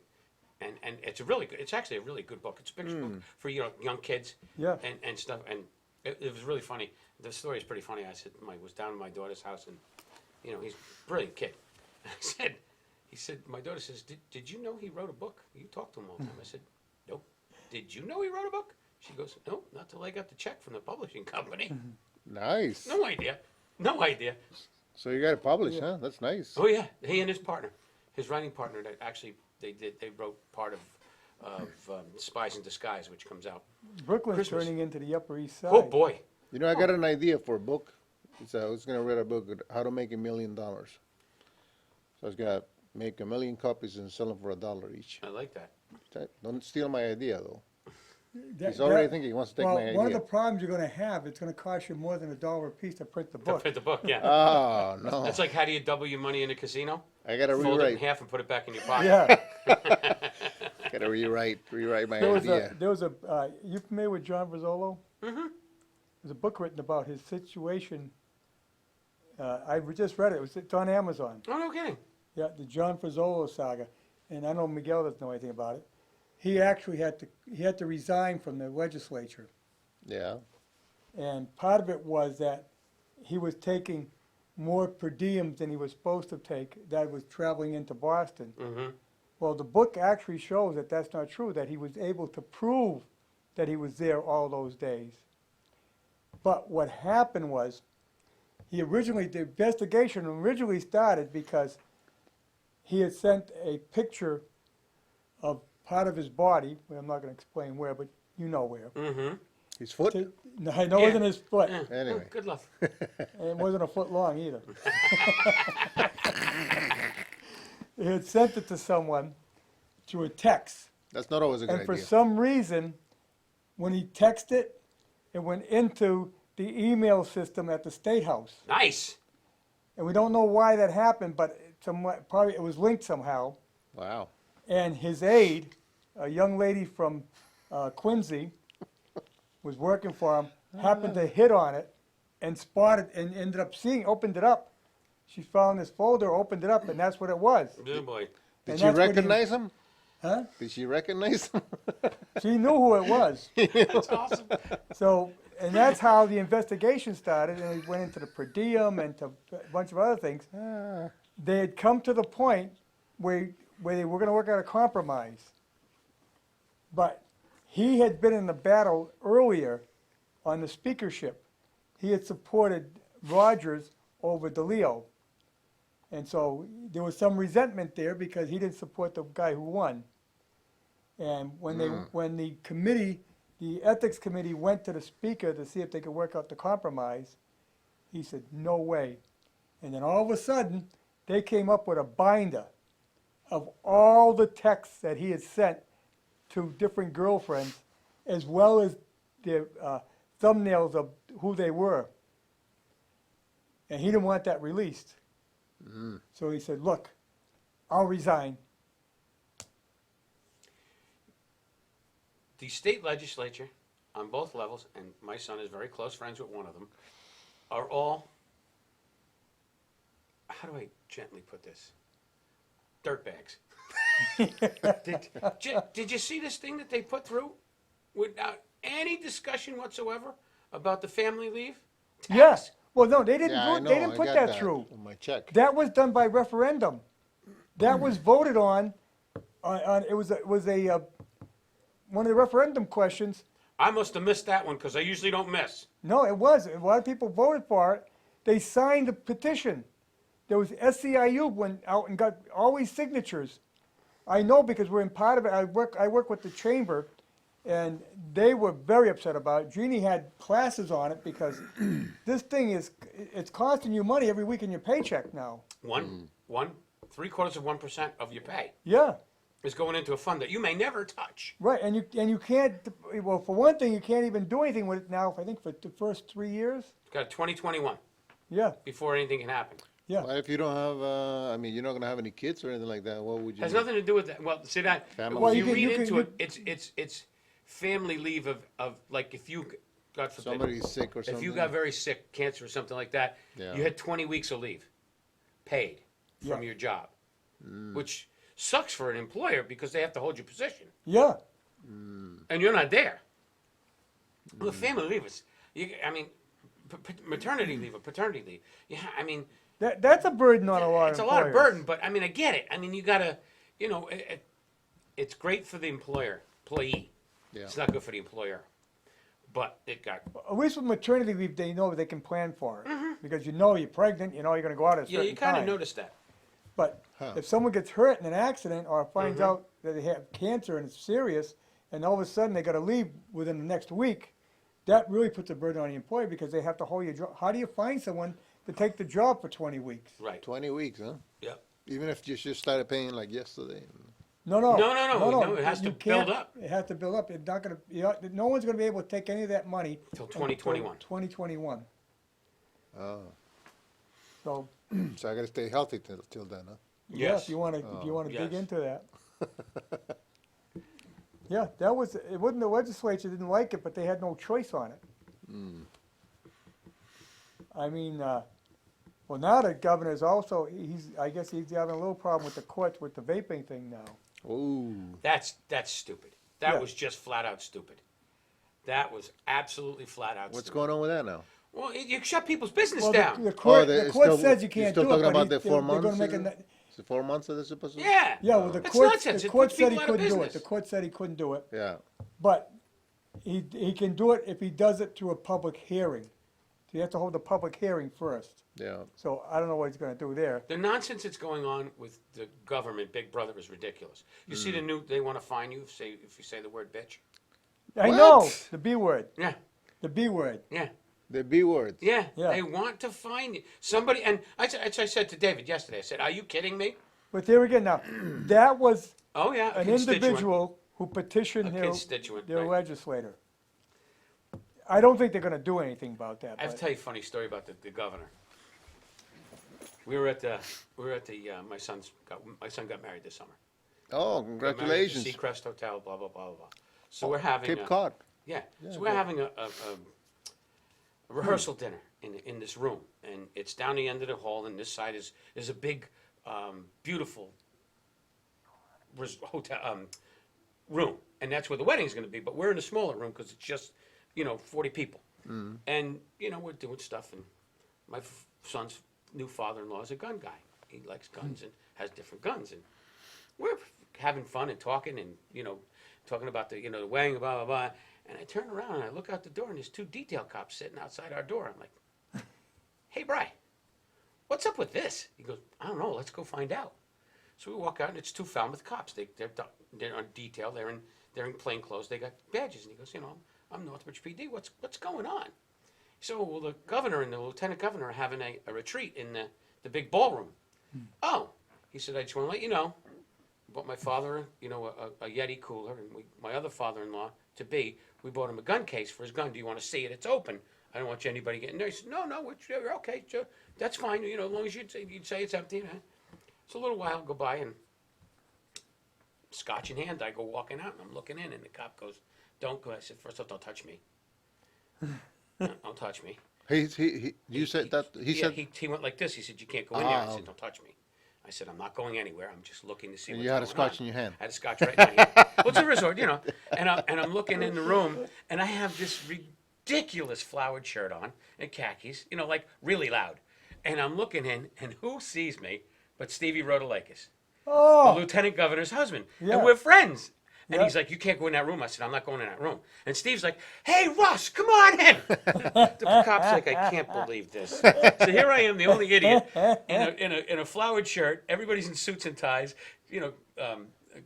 Speaker 2: And it's it's actually a really good book. It's a picture book for young kids
Speaker 1: Yeah.
Speaker 2: and stuff. And it was really funny. The story is pretty funny. I was down at my daughter's house, and he's a brilliant kid. And he said, my daughter says, did you know he wrote a book? You talk to him all the time. I said, nope. Did you know he wrote a book? She goes, no, not till I got the check from the publishing company.
Speaker 3: Nice.
Speaker 2: No idea. No idea.
Speaker 3: So you got it published, huh? That's nice.
Speaker 2: Oh yeah, he and his partner, his writing partner, that actually they wrote part of Spies in Disguise, which comes out.
Speaker 1: Brooklyn's
Speaker 2: Christmas.
Speaker 1: turning into the Upper East Side.
Speaker 2: Oh boy,
Speaker 3: You know, I got an idea for a book. I was going to write a book, How to Make $1 Million. So I was going to make 1 million copies and sell them for $1 each.
Speaker 2: I like that.
Speaker 3: Don't steal my idea, though.
Speaker 1: That-
Speaker 3: He's already
Speaker 1: that-
Speaker 3: thinking he wants to take
Speaker 1: well,
Speaker 3: my idea.
Speaker 1: one of the problems you're going to have, it's going to cost you more than $1 a piece to print the book.
Speaker 2: Print the book, yeah.
Speaker 3: Oh, no.
Speaker 2: That's like, how do you double your money in a casino?
Speaker 3: I got to
Speaker 2: Fold it in
Speaker 3: rewrite.
Speaker 2: half and put it back in your pocket.
Speaker 1: Yeah.
Speaker 3: Got to rewrite my
Speaker 1: There
Speaker 3: idea.
Speaker 1: was a you familiar with John Rizzolo? Mm-hmm. There's a book written about his situation. I just read it. It's on Amazon.
Speaker 2: Oh, no kidding.
Speaker 1: Yeah, the John Rizzolo saga. And I know Miguel doesn't know anything about it. He actually had to resign from the legislature.
Speaker 3: Yeah.
Speaker 1: And part of it was that he was taking more per diems than he was supposed to take, that was traveling into Boston.
Speaker 2: Mm-hmm.
Speaker 1: Well, the book actually shows that that's not true, that he was able to prove that he was there all those days. But what happened was, the investigation originally started because he had sent a picture of part of his body, well, I'm not gonna explain where, but you know where.
Speaker 2: Mm-hmm.
Speaker 3: His foot?
Speaker 1: No, I know it wasn't his foot,
Speaker 2: Yeah.
Speaker 3: Anyway.
Speaker 2: Good luck.
Speaker 1: and it wasn't a foot long either. He had sent it to someone through a text,
Speaker 3: That's not always a good
Speaker 1: and for
Speaker 3: idea.
Speaker 1: some reason, when he texted, it went into the email system at the State House.
Speaker 2: Nice.
Speaker 1: And we don't know why that happened, but probably it was linked somehow.
Speaker 3: Wow.
Speaker 1: And his aide, a young lady from Quincy, was working for him, happened to hit on it and spotted and ended up opened it up. She found this folder, opened it up, and that's what it was.
Speaker 2: Good boy.
Speaker 3: Did
Speaker 1: And
Speaker 3: she
Speaker 1: that's what he-
Speaker 3: recognize him?
Speaker 1: Huh?
Speaker 3: Did she recognize him?
Speaker 1: She knew who it was.
Speaker 2: That's awesome.
Speaker 1: So, and that's how the investigation started, and it went into the per diem and to a bunch of other things. They had come to the point where they were going to work out a compromise. But he had been in the battle earlier on the speakership. He had supported Rogers over DeLeo. And so there was some resentment there because he didn't support the guy who won. And when the committee, the ethics committee went to the speaker to see if they could work out the compromise, he said, no way. And then all of a sudden, they came up with a binder of all the texts that he had sent to different girlfriends, as well as their thumbnails of who they were. And he didn't want that released. So he said, look, I'll resign.
Speaker 2: The state legislature, on both levels, and my son is very close friends with one of them, are all, how do I gently put this? Dirtbags. Did you see this thing that they put through without any discussion whatsoever about the family leave?
Speaker 1: Yes. Well, no, they didn't.
Speaker 3: Yeah, I
Speaker 1: They
Speaker 3: know,
Speaker 1: didn't
Speaker 3: I
Speaker 1: put
Speaker 3: got
Speaker 1: that through.
Speaker 3: on my check.
Speaker 1: That was done by referendum. That was voted on. It was one of the referendum questions.
Speaker 2: I must have missed that one because I usually don't miss.
Speaker 1: No, it was. A lot of people voted for it. They signed the petition. There was SEIU went out and got all these signatures. I know because we're in part of it. I work with the chamber, and they were very upset about it. Jeannie had classes on it because this thing it's costing you money every week in your paycheck now.
Speaker 2: 3/4% of your pay
Speaker 1: Yeah.
Speaker 2: is going into a fund that you may never touch.
Speaker 1: Right, and you can't. Well, for one thing, you can't even do anything with it now. I think for the first 3 years.
Speaker 2: It's got 2021
Speaker 1: Yeah,
Speaker 2: before anything can happen.
Speaker 1: yeah.
Speaker 3: What if you don't have, I mean, you're not going to have any kids or anything like that? What would you
Speaker 2: Has
Speaker 3: do?
Speaker 2: nothing to do with that. Well, see that
Speaker 3: Family
Speaker 1: Well,
Speaker 2: if
Speaker 1: you
Speaker 2: you
Speaker 1: can-
Speaker 2: read
Speaker 1: you
Speaker 2: into
Speaker 1: can-
Speaker 2: it, it's family leave of like if you, God forbid,
Speaker 3: Somebody's sick or
Speaker 2: if
Speaker 3: something?
Speaker 2: you got very sick, cancer or something like that,
Speaker 3: Yeah.
Speaker 2: you had 20 weeks of leave, paid from
Speaker 1: Yeah.
Speaker 2: your job, which sucks for an employer because they have to hold your position
Speaker 1: Yeah,
Speaker 2: and you're not there. Well, family leave is, I mean, maternity leave or paternity leave. Yeah, I mean.
Speaker 1: that's a burden on a lot
Speaker 2: It's
Speaker 1: of
Speaker 2: a lot of
Speaker 1: employers.
Speaker 2: burden, but I mean, I get it. I mean, you gotta, it's great for the employee.
Speaker 3: Yeah.
Speaker 2: It's not good for the employer. But it got,
Speaker 1: At least with maternity leave, they know they can plan for it because you know you're pregnant. You know you're going to go out at a
Speaker 2: yeah,
Speaker 1: certain
Speaker 2: you kind
Speaker 1: time.
Speaker 2: of noticed that.
Speaker 1: But
Speaker 3: Huh.
Speaker 1: if someone gets hurt in an accident or finds out that they have cancer and it's serious, and all of a sudden they got to leave within the next week, that really puts a burden on the employer because they have to hold your job. How do you find someone to take the job for 20 weeks?
Speaker 2: Right.
Speaker 3: 20 weeks, huh?
Speaker 2: Yep.
Speaker 3: Even if you just started paying like yesterday.
Speaker 1: No, no,
Speaker 2: No, it has to
Speaker 1: you can't-
Speaker 2: build up.
Speaker 1: It has to build up. It's not going to. No one's going to be able to take any of that money
Speaker 2: Till 2021.
Speaker 1: 2021.
Speaker 3: Oh.
Speaker 1: So
Speaker 3: So I got to stay healthy till then, huh?
Speaker 1: yeah,
Speaker 2: Yes.
Speaker 1: if you want to dig
Speaker 2: Yes.
Speaker 1: into that. Yeah, that was. It wasn't the legislature didn't like it, but they had no choice on it. I mean, well, now the governor's also. I guess he's having a little problem with the courts with the vaping thing now.
Speaker 3: Ooh.
Speaker 2: That's stupid. That
Speaker 1: Yeah.
Speaker 2: was just flat out stupid. That was absolutely flat out
Speaker 3: What's
Speaker 2: stupid.
Speaker 3: going on with that now?
Speaker 2: Well, you shut people's business
Speaker 1: Well,
Speaker 2: down.
Speaker 1: the court,
Speaker 3: they're
Speaker 1: the court
Speaker 3: still-
Speaker 1: says you
Speaker 3: you're
Speaker 1: can't
Speaker 3: still
Speaker 1: do
Speaker 3: talking
Speaker 1: it,
Speaker 3: about
Speaker 1: but
Speaker 3: the 4
Speaker 1: they're going
Speaker 3: months?
Speaker 1: to make a.
Speaker 3: Is it 4 months that they're supposed to?
Speaker 2: Yeah.
Speaker 1: Yeah, well, the
Speaker 2: It's
Speaker 1: court,
Speaker 2: nonsense.
Speaker 1: the
Speaker 2: It
Speaker 1: court
Speaker 2: puts
Speaker 1: said he
Speaker 2: people out of
Speaker 1: couldn't do it.
Speaker 2: business.
Speaker 1: The court said he couldn't do it,
Speaker 3: Yeah.
Speaker 1: but he can do it if he does it through a public hearing. So you have to hold the public hearing first.
Speaker 3: Yeah.
Speaker 1: So I don't know what he's gonna do there.
Speaker 2: The nonsense that's going on with the government, Big Brother, is ridiculous. You see the new, they want to fine you if you say the word bitch.
Speaker 1: I
Speaker 3: What?
Speaker 1: know, the B word,
Speaker 2: Yeah,
Speaker 1: the B word.
Speaker 2: yeah.
Speaker 3: The B words.
Speaker 2: Yeah,
Speaker 1: Yeah.
Speaker 2: they want to find you. Somebody, and I said to David yesterday, I said, are you kidding me?
Speaker 1: But there again, now, that was
Speaker 2: Oh, yeah, a
Speaker 1: an
Speaker 2: constituent.
Speaker 1: individual who petitioned
Speaker 2: A
Speaker 1: their
Speaker 2: constituent, right.
Speaker 1: legislator. I don't think they're gonna do anything about that,
Speaker 2: I have to
Speaker 1: but,
Speaker 2: tell you a funny story about the governor. We were at the, my son got married this summer.
Speaker 3: Oh,
Speaker 2: Got married at the
Speaker 3: congratulations.
Speaker 2: Seacrest Hotel, blah, blah, blah, blah, blah. So we're having
Speaker 3: Cape Cod.
Speaker 2: Yeah, so we're having a rehearsal dinner in this room, and it's down the end of the hall, and this side is a big, beautiful hotel room, and that's where the wedding's going to be. But we're in a smaller room because it's just 40 people, and we're doing stuff, and my son's new father-in-law is a gun guy. He likes guns and has different guns, and we're having fun and talking, and talking about the the wedding, blah blah blah. And I turn around and I look out the door, and there's 2 detail cops sitting outside our door. I'm like, "Hey, Bri, what's up with this?" He goes, "I don't know. Let's go find out." So we walk out, and it's 2 Falmouth cops. They're on detail. They're in plain clothes. They got badges. And he goes, "I'm Northbridge PD. What's going on?" So, well, the governor and the lieutenant governor are having a retreat in the big ballroom. Oh, he said, "I just want to let you know, I bought my father, a Yeti cooler, and my other father-in-law to be, we bought him a gun case for his gun. Do you want to see it? It's open. I don't want anybody getting there." He said, "No, you're okay. That's fine. As long as you'd say it's empty." So a little while go by, and scotch in hand, I go walking out, and I'm looking in, and the cop goes, "Don't go." I said, "First off, don't touch me. Don't touch me."
Speaker 3: You said that, he
Speaker 2: Yeah,
Speaker 3: said,
Speaker 2: he went like this. He said, "You can't go in there." I
Speaker 3: Ah.
Speaker 2: said, "Don't touch me." I said, "I'm not going anywhere. I'm just looking to see
Speaker 3: and
Speaker 2: what's
Speaker 3: you had a
Speaker 2: going
Speaker 3: scotch
Speaker 2: on."
Speaker 3: in your hand.
Speaker 2: I had a scotch right in my hand. Well, it's a resort, And I'm looking in the room, and I have this ridiculous flowered shirt on and khakis, like really loud. And I'm looking in, and who sees me but Stevie Rotalakis, the
Speaker 1: oh,
Speaker 2: lieutenant governor's husband.
Speaker 1: Yeah.
Speaker 2: And we're friends. And
Speaker 1: Yeah.
Speaker 2: he's like, "You can't go in that room." I said, "I'm not going in that room." And Steve's like, "Hey, Russ, come on in." The cop's like, "I can't believe this." So here I am, the only idiot, in a flowered shirt. Everybody's in suits and ties.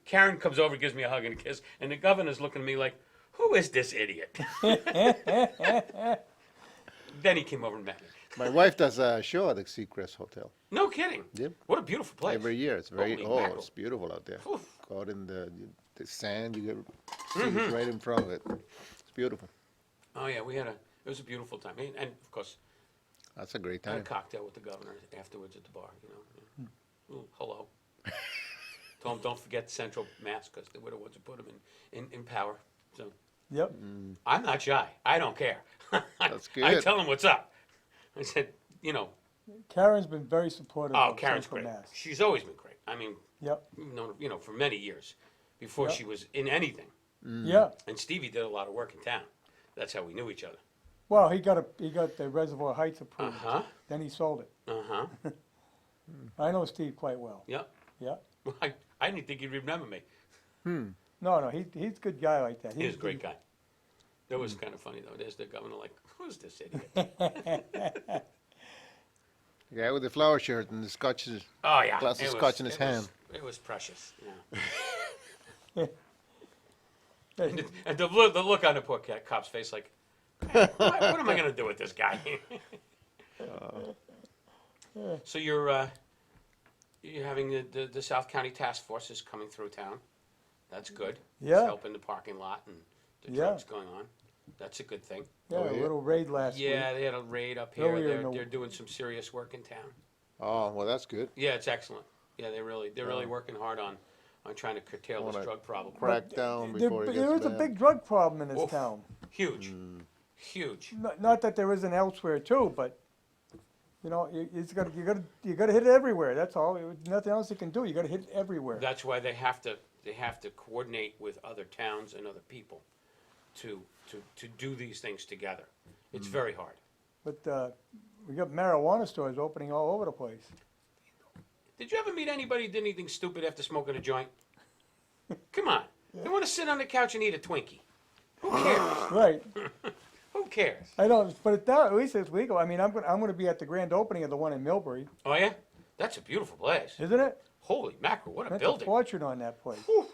Speaker 2: Karen comes over, gives me a hug and a kiss, and the governor's looking at me like, "Who is this idiot?" Then he came over and met me.
Speaker 3: My wife does a show at the Seacrest Hotel
Speaker 2: No kidding.
Speaker 3: Yep.
Speaker 2: What a beautiful place.
Speaker 3: every year. It's very,
Speaker 2: Holy mackerel.
Speaker 3: it's beautiful out there.
Speaker 2: Oof.
Speaker 3: Go out in the sand, you get cities right in front of it. It's beautiful.
Speaker 2: Oh yeah, it was a beautiful time, and of course,
Speaker 3: That's a great
Speaker 2: I had a
Speaker 3: time.
Speaker 2: cocktail with the governor afterwards at the bar. Ooh, hello. Told him, don't forget Central Mass, because they were the ones who put him in power. So
Speaker 1: yep.
Speaker 2: I'm not shy. I don't care.
Speaker 3: That's
Speaker 2: I
Speaker 3: good.
Speaker 2: tell him what's up. I said,
Speaker 1: Karen's been very supportive
Speaker 2: oh,
Speaker 1: of
Speaker 2: Karen's
Speaker 1: Central
Speaker 2: great.
Speaker 1: Mass.
Speaker 2: She's always been great. I mean,
Speaker 1: Yep,
Speaker 2: we've known her, for many years before
Speaker 1: Yep.
Speaker 2: she was in anything.
Speaker 1: yeah.
Speaker 2: And Stevie did a lot of work in town. That's how we knew each other.
Speaker 1: Well, he got the Reservoir Heights approved.
Speaker 2: Uh-huh.
Speaker 1: Then he sold it.
Speaker 2: Uh-huh.
Speaker 1: I know Steve quite well.
Speaker 2: Yep.
Speaker 1: Yeah.
Speaker 2: I didn't think he'd remember me.
Speaker 1: No, he's a good guy like that.
Speaker 2: He's a great guy. That was kind of funny, though. There's the governor like, "Who's this idiot?"
Speaker 3: The guy with the flower shirt and the scotch,
Speaker 2: Oh, yeah.
Speaker 3: glass of
Speaker 2: It
Speaker 3: scotch in his
Speaker 2: it was-
Speaker 3: hand.
Speaker 2: It was precious. Yeah. And the look on the poor cop's face, like, what am I going to do with this guy? So you're having the South County Task Force is coming through town. That's good.
Speaker 1: Yeah.
Speaker 2: It's helping the parking lot and the
Speaker 1: Yeah.
Speaker 2: drugs going on. That's a good thing.
Speaker 1: Yeah,
Speaker 3: Oh,
Speaker 1: a
Speaker 3: yeah.
Speaker 1: little raid last week.
Speaker 2: Yeah, they had a raid up here.
Speaker 1: Earlier in the-
Speaker 2: They're doing some serious work in town.
Speaker 3: Oh, well, that's good.
Speaker 2: Yeah, it's excellent. Yeah, they're really working hard on trying to curtail this
Speaker 3: Wanna
Speaker 2: drug problem.
Speaker 3: Crack down
Speaker 1: There,
Speaker 3: before it
Speaker 1: there
Speaker 3: gets
Speaker 1: is a
Speaker 3: bad.
Speaker 1: big drug problem in this
Speaker 2: Oof.
Speaker 1: town.
Speaker 2: Huge, huge.
Speaker 1: Not that there isn't elsewhere too, but you got to hit it everywhere. That's all. There's nothing else you can do. You got to hit it everywhere.
Speaker 2: That's why they have to coordinate with other towns and other people to do these things together. It's very hard.
Speaker 1: But we got marijuana stores opening all over the place.
Speaker 2: Did you ever meet anybody who did anything stupid after smoking a joint? Come on. They want to sit on the couch and eat a Twinkie. Who cares?
Speaker 1: Right.
Speaker 2: Who cares?
Speaker 1: I don't, but it does, at least it's legal. I mean, I'm gonna be at the grand opening of the one in Millbury,
Speaker 2: Oh yeah, that's a beautiful place.
Speaker 1: isn't it?
Speaker 2: Holy mackerel, what a
Speaker 1: That's a
Speaker 2: building!
Speaker 1: fortune on that place.
Speaker 2: Whew.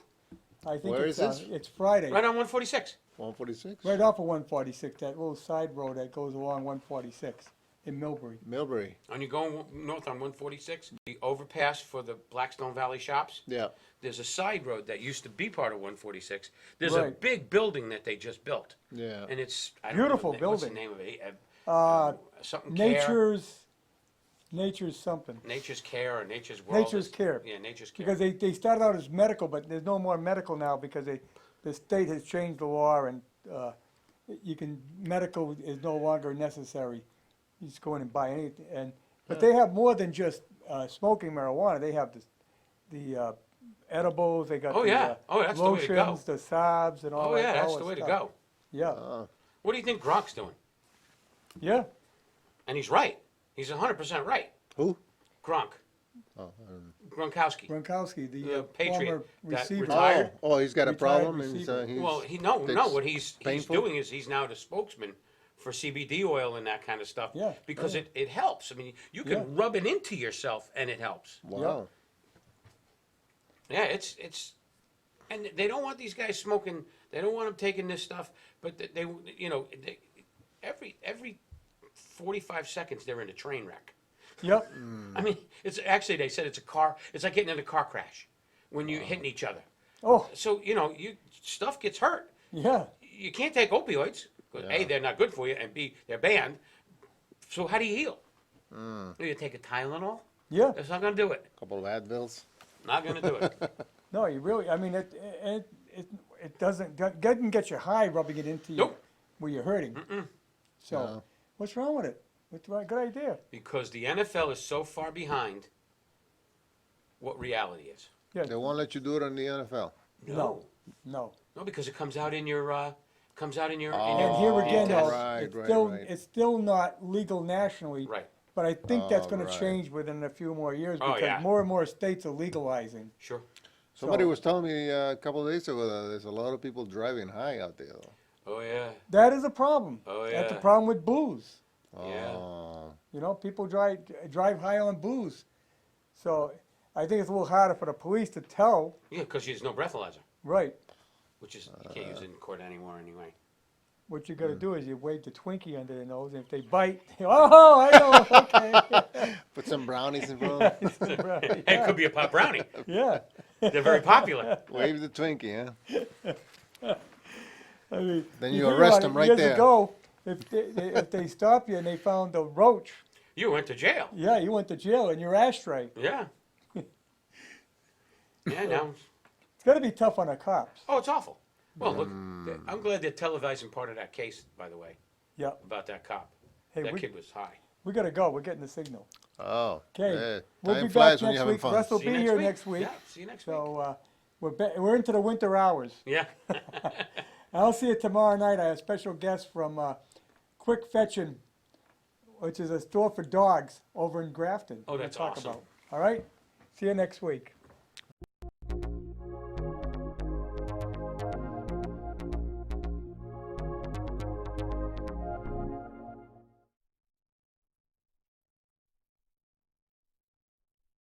Speaker 1: I think
Speaker 3: Where
Speaker 1: it's,
Speaker 3: is this?
Speaker 1: it's Friday,
Speaker 2: Right on 146.
Speaker 3: 146?
Speaker 1: right off of 146, that little side road that goes along 146 in Millbury.
Speaker 3: Millbury.
Speaker 2: And you're going north on 146, the overpass for the Blackstone Valley shops.
Speaker 3: Yeah.
Speaker 2: There's a side road that used to be part of 146. There's a
Speaker 1: Right.
Speaker 2: big building that they just built,
Speaker 3: Yeah.
Speaker 2: and it's I don't know
Speaker 1: Beautiful
Speaker 2: the na- What's the
Speaker 1: building.
Speaker 2: name of it? Something
Speaker 1: Nature's something.
Speaker 2: Nature's Care or Nature's World.
Speaker 1: Nature's Care.
Speaker 2: Yeah, Nature's Care.
Speaker 1: Because they started out as medical, but there's no more medical now because the state has changed the law and medical is no longer necessary. You just go in and buy anything. But they have more than just smoking marijuana. They have the edibles, they got
Speaker 2: Oh,
Speaker 1: the
Speaker 2: yeah. Oh, that's the way to go.
Speaker 1: lotions, the salves and all
Speaker 2: Oh
Speaker 1: that.
Speaker 2: yeah, that's
Speaker 1: all
Speaker 2: the
Speaker 1: that
Speaker 2: way to
Speaker 1: stuff.
Speaker 2: go.
Speaker 1: Yeah,
Speaker 2: What do you think Gronk's doing?
Speaker 1: yeah.
Speaker 2: And he's right. He's 100% right.
Speaker 3: Who?
Speaker 2: Gronk.
Speaker 3: Oh,
Speaker 2: Gronkowski.
Speaker 1: Gronkowski, the
Speaker 2: Patriot
Speaker 1: former
Speaker 2: that
Speaker 1: receiver.
Speaker 2: retired.
Speaker 3: oh, he's got a
Speaker 1: Retired
Speaker 3: problem, and
Speaker 1: receiver.
Speaker 3: he's
Speaker 2: Well, no.
Speaker 3: that's
Speaker 2: What he's
Speaker 3: painful?
Speaker 2: doing is he's now the spokesman for CBD oil and that kind of stuff.
Speaker 1: Yeah,
Speaker 2: Because
Speaker 1: yeah.
Speaker 2: it helps. I mean, you can
Speaker 1: Yeah.
Speaker 2: rub it into yourself and it helps.
Speaker 3: Wow.
Speaker 2: Yeah, it's, and they don't want these guys smoking. They don't want them taking this stuff. But every 45 seconds they're in a train wreck.
Speaker 1: Yep,
Speaker 2: I mean, it's actually they said it's a car. It's like getting in a car crash when you're hitting each other.
Speaker 1: oh,
Speaker 2: So stuff gets hurt.
Speaker 1: yeah,
Speaker 2: You can't take opioids. 'Cause A, they're not good for you, and B, they're banned. So how do you heal? You take a Tylenol?
Speaker 1: yeah.
Speaker 2: That's not going to do it.
Speaker 3: Couple of Advils.
Speaker 2: Not going to do it.
Speaker 1: No, you really, I mean, it doesn't get you high rubbing it into you
Speaker 2: Nope.
Speaker 1: where you're hurting. So,
Speaker 3: No.
Speaker 1: what's wrong with it? What's wrong? Good idea.
Speaker 2: Because the NFL is so far behind what reality is.
Speaker 1: Yeah,
Speaker 3: They won't let you do it in the NFL.
Speaker 1: no, no.
Speaker 2: No, because it comes out in your,
Speaker 1: And
Speaker 3: Oh,
Speaker 1: here again, though,
Speaker 3: right,
Speaker 1: it's
Speaker 3: right,
Speaker 1: still,
Speaker 3: right.
Speaker 1: it's still not legal nationally.
Speaker 2: Right.
Speaker 1: But I think that's
Speaker 3: Oh,
Speaker 1: gonna
Speaker 3: right.
Speaker 1: change within a few more years
Speaker 2: Oh,
Speaker 1: because
Speaker 2: yeah.
Speaker 1: more and more states are legalizing.
Speaker 2: Sure.
Speaker 3: Somebody
Speaker 1: So-
Speaker 3: was telling me a couple of days ago that there's a lot of people driving high out there, though.
Speaker 2: Oh, yeah.
Speaker 1: That is a problem.
Speaker 2: Oh,
Speaker 1: That's a
Speaker 2: yeah.
Speaker 1: problem with booze.
Speaker 2: Yeah.
Speaker 3: Oh.
Speaker 1: You know, people drive high on booze. So I think it's a little harder for the police to tell,
Speaker 2: Yeah, because there's no breathalyzer,
Speaker 1: right,
Speaker 2: which is, you can't use it in court anymore anyway.
Speaker 1: what you gotta do is you wave the Twinkie under their nose, and if they bite, oh, I know, okay.
Speaker 3: Put some brownies in front of them.
Speaker 1: Right,
Speaker 2: It could be a pop brownie.
Speaker 1: yeah,
Speaker 2: They're very popular.
Speaker 3: Wave the Twinkie, huh?
Speaker 1: I mean.
Speaker 3: Then
Speaker 1: you
Speaker 3: you
Speaker 1: think
Speaker 3: arrest
Speaker 1: about it,
Speaker 3: them right
Speaker 1: years
Speaker 3: there.
Speaker 1: ago, if they stop you and they found a roach,
Speaker 2: You went to jail.
Speaker 1: yeah, you went to jail in your ashtray.
Speaker 2: Yeah. Yeah, now.
Speaker 1: It's gotta be tough on the cops,
Speaker 2: Oh, it's awful. Well, look, I'm glad they're televising part of that case, by the way,
Speaker 1: yeah.
Speaker 2: about that cop.
Speaker 1: Hey,
Speaker 2: That
Speaker 1: we,
Speaker 2: kid was high.
Speaker 1: we gotta go, we're getting the signal.
Speaker 3: Oh.
Speaker 1: Okay,
Speaker 3: yeah.
Speaker 1: we'll
Speaker 3: Time
Speaker 1: be
Speaker 3: flies
Speaker 1: back
Speaker 3: when you're
Speaker 1: next
Speaker 3: having
Speaker 1: week.
Speaker 3: fun.
Speaker 1: Russ will
Speaker 2: See you
Speaker 1: be here next week.
Speaker 2: Yeah, see you next week.
Speaker 1: So, we're into the winter hours.
Speaker 2: Yeah.
Speaker 1: I'll see you tomorrow night. I have a special guest from Quick Fetching, which is a store for dogs over in Grafton.
Speaker 2: Oh,
Speaker 1: we'll
Speaker 2: that's
Speaker 1: talk
Speaker 2: awesome.
Speaker 1: about. All right? See you next week.